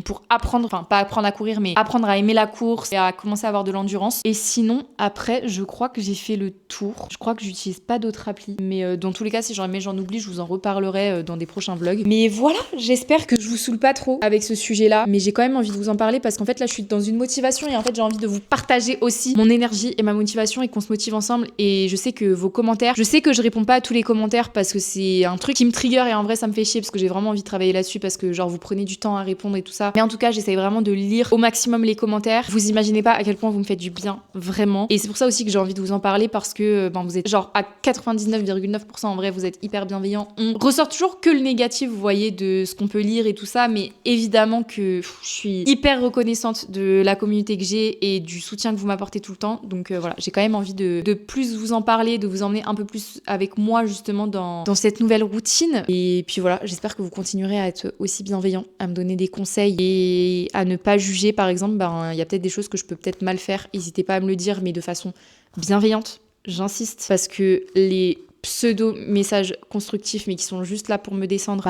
pour apprendre, enfin pas apprendre à courir, mais apprendre à aimer la course et à commencer à avoir de l'endurance. Et sinon, après, je crois que j'ai fait le tour. Je crois que j'utilise pas d'autres applis, mais dans tous les cas, si j'en oublie, je vous en reparlerai dans des prochains vlogs. Mais voilà, j'espère que je vous saoule pas trop avec ce sujet-là, mais j'ai quand même envie de vous en parler parce qu'en fait là, je suis dans une motivation et en fait j'ai envie de vous partager aussi mon énergie et ma motivation et qu'on se motive ensemble. Et je sais que vos commentaires, je sais que je réponds pas à tous les commentaires parce que c'est un truc qui me trigger et en vrai ça me fait chier parce que j'ai vraiment envie de travailler là-dessus parce que genre vous prenez du temps à répondre et tout ça. Mais en tout cas, j'essaye vraiment de lire au maximum les commentaires. Vous imaginez pas à quel point vous me faites du bien, vraiment. Et c'est pour ça aussi que j'ai envie de vous en parler parce que vous êtes genre à 99,9% en vrai, vous êtes hyper bienveillants. On ressort toujours que le négatif, vous voyez, de ce qu'on peut lire et tout ça, mais évidemment que je suis hyper reconnaissante de la communauté que j'ai et du soutien que vous m'apportez tout le temps. Donc voilà, j'ai quand même envie de plus vous en parler, de vous emmener un peu plus avec moi justement dans cette nouvelle routine. Et puis voilà, j'espère que vous continuerez à être aussi bienveillants, à me donner des conseils et à ne pas juger. Par exemple, il y a peut-être des choses que je peux peut-être mal faire. N'hésitez pas à me le dire, mais de façon bienveillante. J'insiste parce que les pseudo-messages constructifs mais qui sont juste là pour me descendre,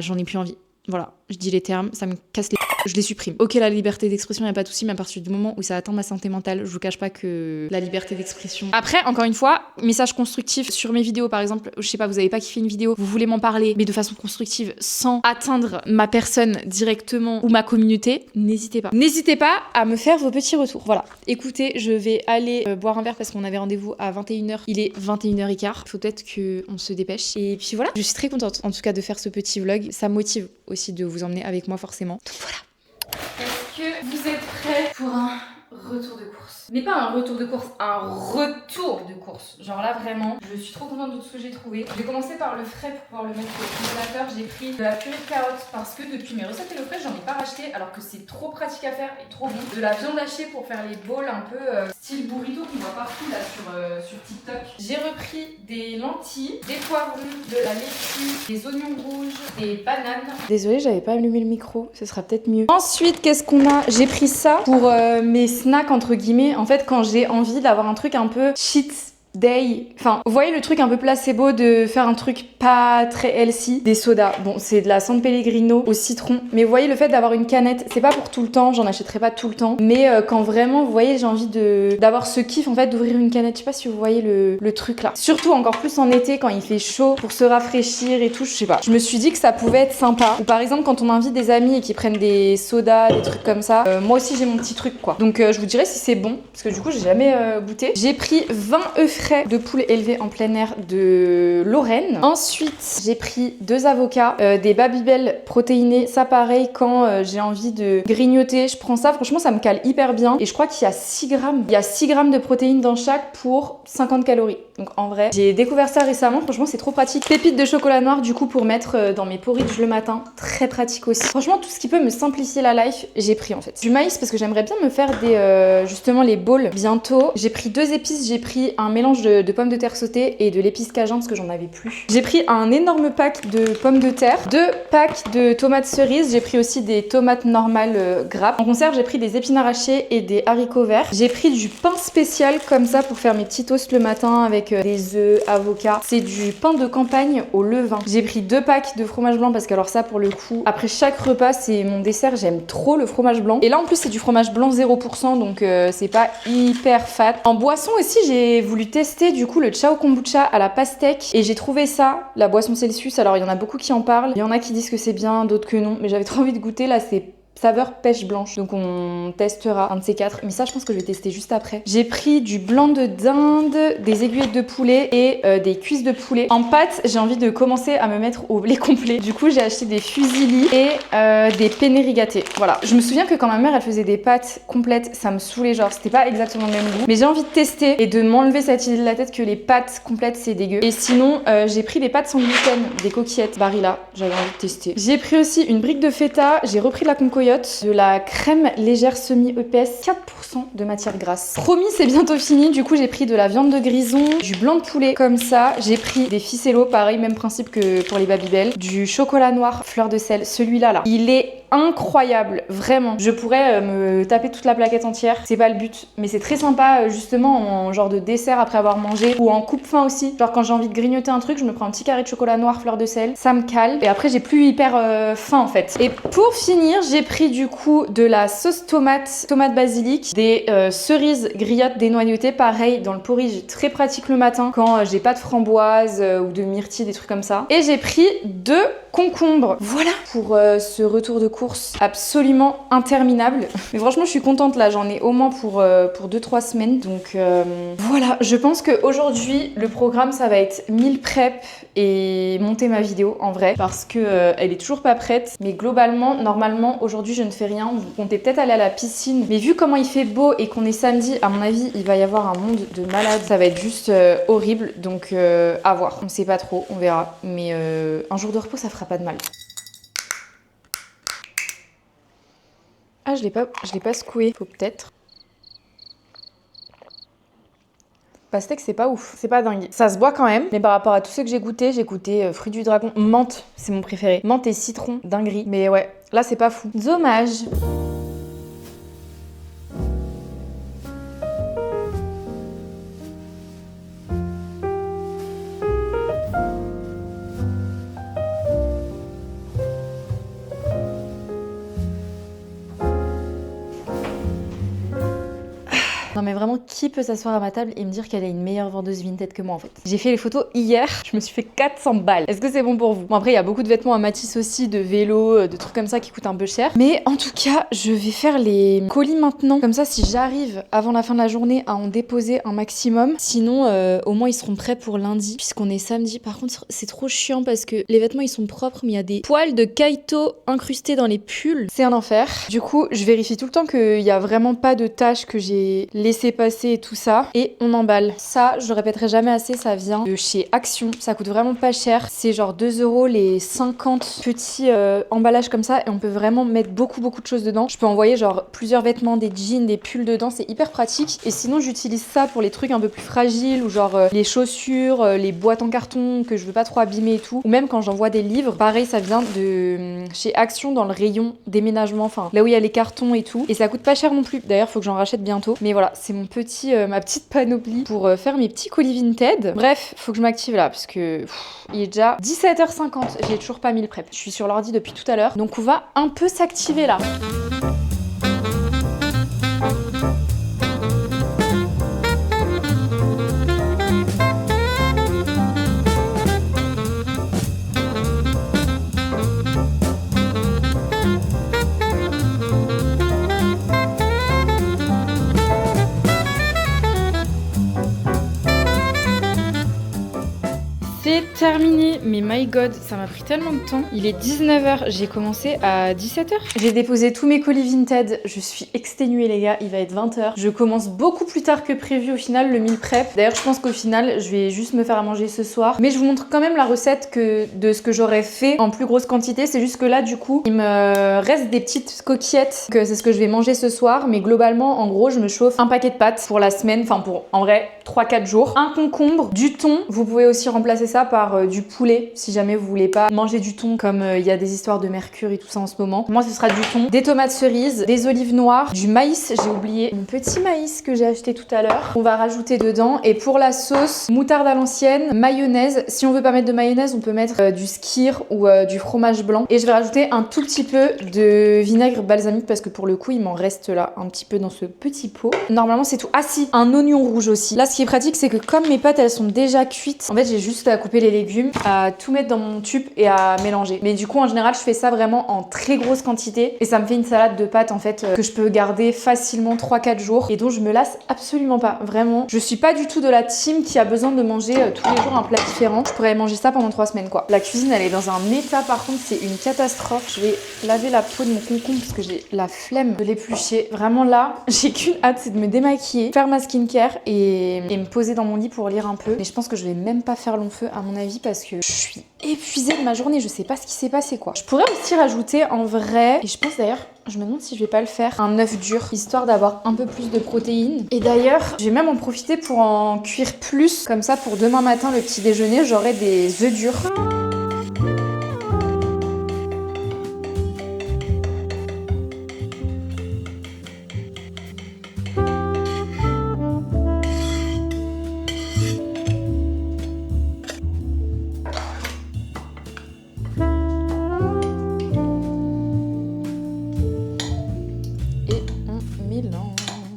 j'en ai plus envie. Voilà, je dis les termes, ça me casse les... Je les supprime. Ok, la liberté d'expression, y a pas de souci, mais à partir du moment où ça atteint ma santé mentale, je vous cache pas que la liberté d'expression... Après, encore une fois, message constructif sur mes vidéos, par exemple, je sais pas, vous avez pas kiffé une vidéo, vous voulez m'en parler, mais de façon constructive, sans atteindre ma personne directement ou ma communauté, n'hésitez pas. N'hésitez pas à me faire vos petits retours. Voilà. Écoutez, je vais aller boire un verre parce qu'on avait rendez-vous à 21h. Il est 21h15. Faut peut-être qu'on se dépêche. Et puis voilà, je suis très contente, en tout cas, de faire ce petit vlog. Ça me motive aussi de vous emmener avec moi, forcément. Donc voilà. Est-ce que vous êtes prêts pour un retour de course? Mais pas un retour de course, un retour de course. Genre là vraiment, je suis trop contente de tout ce que j'ai trouvé. Je vais commencer par le frais pour pouvoir le mettre au congélateur. J'ai pris de la purée de carottes parce que depuis mes recettes HelloFresh, j'en ai pas racheté alors que c'est trop pratique à faire et trop bon. De la viande hachée pour faire les bowls un peu style burrito qu'on voit partout là sur TikTok. J'ai repris des lentilles, des poivrons, de la laitue, des oignons rouges, des bananes. Désolée, j'avais pas allumé le micro, ce sera peut-être mieux. Ensuite, qu'est-ce qu'on a? J'ai pris ça pour mes snacks entre guillemets. En fait, quand j'ai envie d'avoir un truc un peu cheat day, enfin, vous voyez le truc un peu placebo de faire un truc pas très healthy, des sodas. Bon, c'est de la San Pellegrino au citron, mais vous voyez le fait d'avoir une canette, c'est pas pour tout le temps, j'en achèterai pas tout le temps, mais quand vraiment, vous voyez, j'ai envie d'avoir ce kiff en fait d'ouvrir une canette. Je sais pas si vous voyez le truc là. Surtout encore plus en été quand il fait chaud pour se rafraîchir et tout, je sais pas. Je me suis dit que ça pouvait être sympa. Ou par exemple quand on invite des amis et qu'ils prennent des sodas, des trucs comme ça, moi aussi j'ai mon petit truc quoi. Donc je vous dirai si c'est bon parce que du coup j'ai jamais goûté. J'ai pris 20 œufs frais de poulet élevé en plein air de Lorraine. Ensuite, j'ai pris 2 avocats, des Babybel protéinés. Ça pareil, quand j'ai envie de grignoter, je prends ça. Franchement, ça me cale hyper bien. Et je crois qu'il y a 6 grammes. Il y a 6 grammes de protéines dans chaque pour 50 calories. Donc en vrai, j'ai découvert ça récemment. Franchement, c'est trop pratique. Pépites de chocolat noir du coup pour mettre dans mes porridge le matin. Très pratique aussi. Franchement, tout ce qui peut me simplifier la life, j'ai pris en fait. Du maïs parce que j'aimerais bien me faire des justement les bowls bientôt. J'ai pris 2 épices. J'ai pris un mélange de pommes de terre sautées et de l'épice cajun parce que j'en avais plus. J'ai pris un énorme pack de pommes de terre, 2 packs de tomates cerises. J'ai pris aussi des tomates normales grappes. En conserve, j'ai pris des épinards hachés et des haricots verts. J'ai pris du pain spécial comme ça pour faire mes petits toasts le matin avec des œufs, avocats. C'est du pain de campagne au levain. J'ai pris 2 packs de fromage blanc parce que alors ça pour le coup, après chaque repas, c'est mon dessert. J'aime trop le fromage blanc. Et là en plus, c'est du fromage blanc 0%, donc c'est pas hyper fat. En boisson aussi, j'ai voulu tester du coup le Ciao Kombucha à la pastèque et j'ai trouvé ça, la boisson Celsius. Alors il y en a beaucoup qui en parlent, il y en a qui disent que c'est bien, d'autres que non, mais j'avais trop envie de goûter. Là c'est saveur pêche blanche, donc on testera un de ces 4, mais ça je pense que je vais tester juste après. J'ai pris du blanc de dinde, des aiguillettes de poulet et des cuisses de poulet. En pâtes, j'ai envie de commencer à me mettre au lait complet. Du coup j'ai acheté des fusilli et des penne rigate. Voilà, je me souviens que quand ma mère elle faisait des pâtes complètes, ça me saoulait, genre c'était pas exactement le même goût, mais j'ai envie de tester et de m'enlever cette idée de la tête que les pâtes complètes c'est dégueu. Et sinon j'ai pris des pâtes sans gluten, des coquillettes Barilla, j'avais envie de tester. J'ai pris aussi une brique de feta, j'ai repris de la concoya Marriott, de la crème légère semi-EPS, 4% de matière grasse. Promis, c'est bientôt fini. Du coup, j'ai pris de la viande de grison, du blanc de poulet comme ça. J'ai pris des ficello, pareil, même principe que pour les Babybel. Du chocolat noir, fleur de sel, celui-là, là. Il est incroyable, vraiment. Je pourrais me taper toute la plaquette entière, c'est pas le but, mais c'est très sympa justement en genre de dessert après avoir mangé ou en coupe-faim aussi. Genre quand j'ai envie de grignoter un truc, je me prends un petit carré de chocolat noir, fleur de sel, ça me cale et après j'ai plus hyper faim en fait. Et pour finir, j'ai pris du coup de la sauce tomate basilic, des cerises griottes dénoyautées, pareil dans le porridge, très pratique le matin quand j'ai pas de framboise ou de myrtille, des trucs comme ça. Et j'ai pris 2 concombres. Voilà pour ce retour de course absolument interminable. Mais franchement, je suis contente là, j'en ai au moins pour 2-3 semaines. Donc voilà, je pense qu'aujourd'hui, le programme, ça va être meal prep et monter ma vidéo en vrai parce que elle est toujours pas prête. Mais globalement, normalement, aujourd'hui, je ne fais rien. Vous comptez peut-être aller à la piscine. Mais vu comment il fait beau et qu'on est samedi, à mon avis, il va y avoir un monde de malades. Ça va être juste horrible. Donc à voir. On sait pas trop, on verra. Mais un jour de repos, ça fera pas de mal. Ah, je l'ai pas secoué. Faut peut-être. Pastèque, c'est pas ouf, c'est pas dingue. Ça se boit quand même, mais par rapport à tous ceux que j'ai goûté fruits du dragon, menthe, c'est mon préféré. Menthe et citron, dinguerie. Mais ouais, là c'est pas fou. Dommage. Non mais vraiment, qui peut s'asseoir à ma table et me dire qu'elle est une meilleure vendeuse Vinted que moi en fait? J'ai fait les photos hier, je me suis fait 400 balles. Est-ce que c'est bon pour vous? Bon après, il y a beaucoup de vêtements à Matisse aussi, de vélo, de trucs comme ça qui coûtent un peu cher. Mais en tout cas, je vais faire les colis maintenant. Comme ça, si j'arrive avant la fin de la journée à en déposer un maximum, sinon au moins ils seront prêts pour lundi puisqu'on est samedi. Par contre, c'est trop chiant parce que les vêtements ils sont propres mais il y a des poils de kaito incrustés dans les pulls. C'est un enfer. Du coup, je vérifie tout le temps qu'il y a vraiment pas de taches que j'ai laisser passer et tout ça et on emballe. Ça, je le répéterai jamais assez, ça vient de chez Action. Ça coûte vraiment pas cher. C'est genre 2 € les 50 petits emballages comme ça et on peut vraiment mettre beaucoup de choses dedans. Je peux envoyer genre plusieurs vêtements, des jeans, des pulls dedans, c'est hyper pratique. Et sinon, j'utilise ça pour les trucs un peu plus fragiles ou genre les chaussures, les boîtes en carton que je veux pas trop abîmer et tout. Ou même quand j'envoie des livres, pareil, ça vient de chez Action dans le rayon déménagement, enfin là où il y a les cartons et tout. Et ça coûte pas cher non plus. D'ailleurs, faut que j'en rachète bientôt. Mais voilà, c'est mon ma petite panoplie pour faire mes petits colis Vinted. Bref, faut que je m'active là parce que il est déjà 17h50. J'ai toujours pas mis le prep. Je suis sur l'ordi depuis tout à l'heure. Donc on va un peu s'activer là. Terminé, mais my god, ça m'a pris tellement de temps. Il est 19h, j'ai commencé à 17h. J'ai déposé tous mes colis Vinted, je suis exténuée les gars, il va être 20h. Je commence beaucoup plus tard que prévu au final le meal prep. D'ailleurs, je pense qu'au final, je vais juste me faire à manger ce soir. Mais je vous montre quand même la recette de ce que j'aurais fait en plus grosse quantité. C'est juste que là, du coup, il me reste des petites coquillettes, que c'est ce que je vais manger ce soir. Mais globalement, en gros, je me chauffe un paquet de pâtes pour la semaine, enfin pour en vrai 3-4 jours. Un concombre, du thon. Vous pouvez aussi remplacer ça par du poulet si jamais vous voulez pas manger du thon comme il y a des histoires de mercure et tout ça en ce moment. Moi ce sera du thon, des tomates cerises, des olives noires, du maïs, j'ai oublié mon petit maïs que j'ai acheté tout à l'heure. On va rajouter dedans et pour la sauce, moutarde à l'ancienne, mayonnaise. Si on veut pas mettre de mayonnaise, on peut mettre du skyr ou du fromage blanc et je vais rajouter un tout petit peu de vinaigre balsamique parce que pour le coup il m'en reste là un petit peu dans ce petit pot. Normalement c'est tout. Ah si, un oignon rouge aussi. Là ce qui est pratique c'est que comme mes pâtes elles sont déjà cuites, en fait j'ai juste à couper les légumes, à tout mettre dans mon tube et à mélanger. Mais du coup en général je fais ça vraiment en très grosse quantité et ça me fait une salade de pâtes en fait que je peux garder facilement 3-4 jours et dont je me lasse absolument pas. Vraiment, je suis pas du tout de la team qui a besoin de manger tous les jours un plat différent. Je pourrais manger ça pendant 3 semaines quoi. La cuisine elle est dans un état par contre, c'est une catastrophe. Je vais laver la peau de mon concombre parce que j'ai la flemme de l'éplucher. Vraiment là, j'ai qu'une hâte, c'est de me démaquiller, faire ma skincare et me poser dans mon lit pour lire un peu. Mais je pense que je vais même pas faire long feu à mon avis, parce que je suis épuisée de ma journée. Je sais pas ce qui s'est passé, quoi. Je pourrais aussi rajouter en vrai, et je pense d'ailleurs, je me demande si je vais pas le faire, un œuf dur, histoire d'avoir un peu plus de protéines. Et d'ailleurs, je vais même en profiter pour en cuire plus. Comme ça, pour demain matin, le petit déjeuner, j'aurai des œufs durs.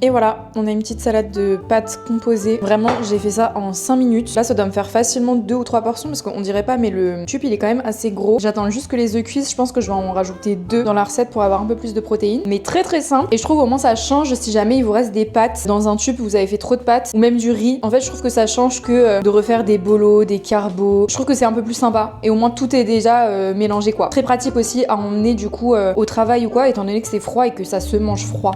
Et voilà, on a une petite salade de pâtes composée. Vraiment, j'ai fait ça en 5 minutes. Là, ça doit me faire facilement 2 ou 3 portions parce qu'on dirait pas, mais le tube, il est quand même assez gros. J'attends juste que les œufs cuisent. Je pense que je vais en rajouter 2 dans la recette pour avoir un peu plus de protéines. Mais très très simple. Et je trouve au moins ça change si jamais il vous reste des pâtes dans un tube, vous avez fait trop de pâtes ou même du riz. En fait, je trouve que ça change que de refaire des bolos, des carbos. Je trouve que c'est un peu plus sympa. Et au moins, tout est déjà mélangé, quoi. Très pratique aussi à emmener du coup au travail ou quoi, étant donné que c'est froid et que ça se mange froid.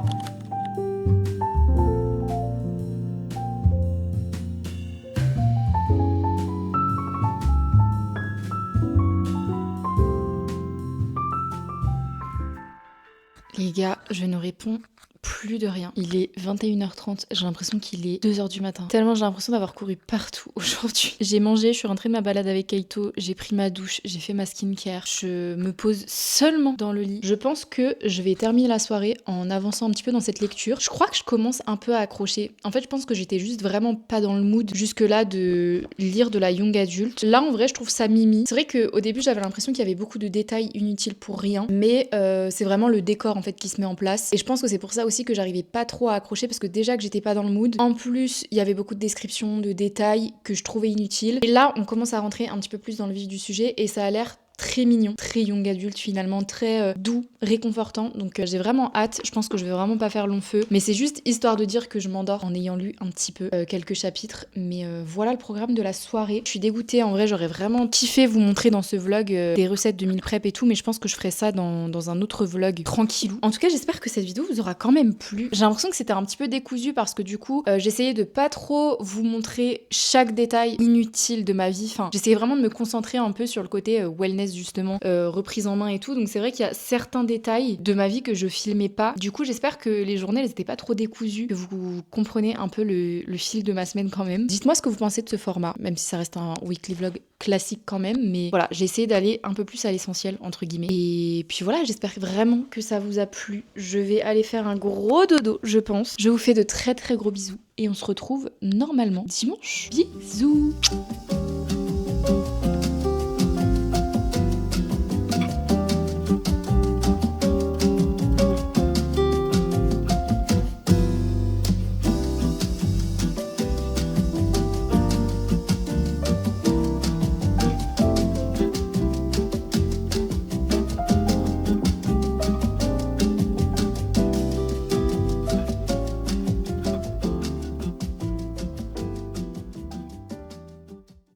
Les gars, je ne réponds plus de rien. Il est 21h30, j'ai l'impression qu'il est 2h du matin. Tellement j'ai l'impression d'avoir couru partout aujourd'hui. J'ai mangé, je suis rentrée de ma balade avec Kaito, j'ai pris ma douche, j'ai fait ma skincare. Je me pose seulement dans le lit. Je pense que je vais terminer la soirée en avançant un petit peu dans cette lecture. Je crois que je commence un peu à accrocher. En fait, je pense que j'étais juste vraiment pas dans le mood jusque-là de lire de la young adulte. Là, en vrai, je trouve ça mimi. C'est vrai qu'au début, j'avais l'impression qu'il y avait beaucoup de détails inutiles pour rien. Mais c'est vraiment le décor en fait qui se met en place. Et je pense que c'est pour ça aussi que j'arrivais pas trop à accrocher parce que déjà que j'étais pas dans le mood. En plus, il y avait beaucoup de descriptions, de détails que je trouvais inutiles. Et là, on commence à rentrer un petit peu plus dans le vif du sujet et ça a l'air très mignon, très young adulte finalement, très doux, réconfortant. Donc j'ai vraiment hâte. Je pense que je vais vraiment pas faire long feu. Mais c'est juste histoire de dire que je m'endors en ayant lu un petit peu quelques chapitres. Mais voilà le programme de la soirée. Je suis dégoûtée. En vrai, j'aurais vraiment kiffé vous montrer dans ce vlog des recettes de meal prep et tout. Mais je pense que je ferai ça dans un autre vlog tranquillou. En tout cas, j'espère que cette vidéo vous aura quand même plu. J'ai l'impression que c'était un petit peu décousu parce que du coup, j'essayais de pas trop vous montrer chaque détail inutile de ma vie. Enfin, j'essayais vraiment de me concentrer un peu sur le côté wellness justement, reprise en main et tout. Donc c'est vrai qu'il y a certains détails de ma vie que je filmais pas. Du coup, j'espère que les journées elles étaient pas trop décousues, que vous comprenez un peu le fil de ma semaine quand même. Dites-moi ce que vous pensez de ce format, même si ça reste un weekly vlog classique quand même, mais voilà, j'ai essayé d'aller un peu plus à l'essentiel entre guillemets. Et puis voilà, j'espère vraiment que ça vous a plu. Je vais aller faire un gros dodo, je pense. Je vous fais de très très gros bisous et on se retrouve normalement dimanche. Bisous.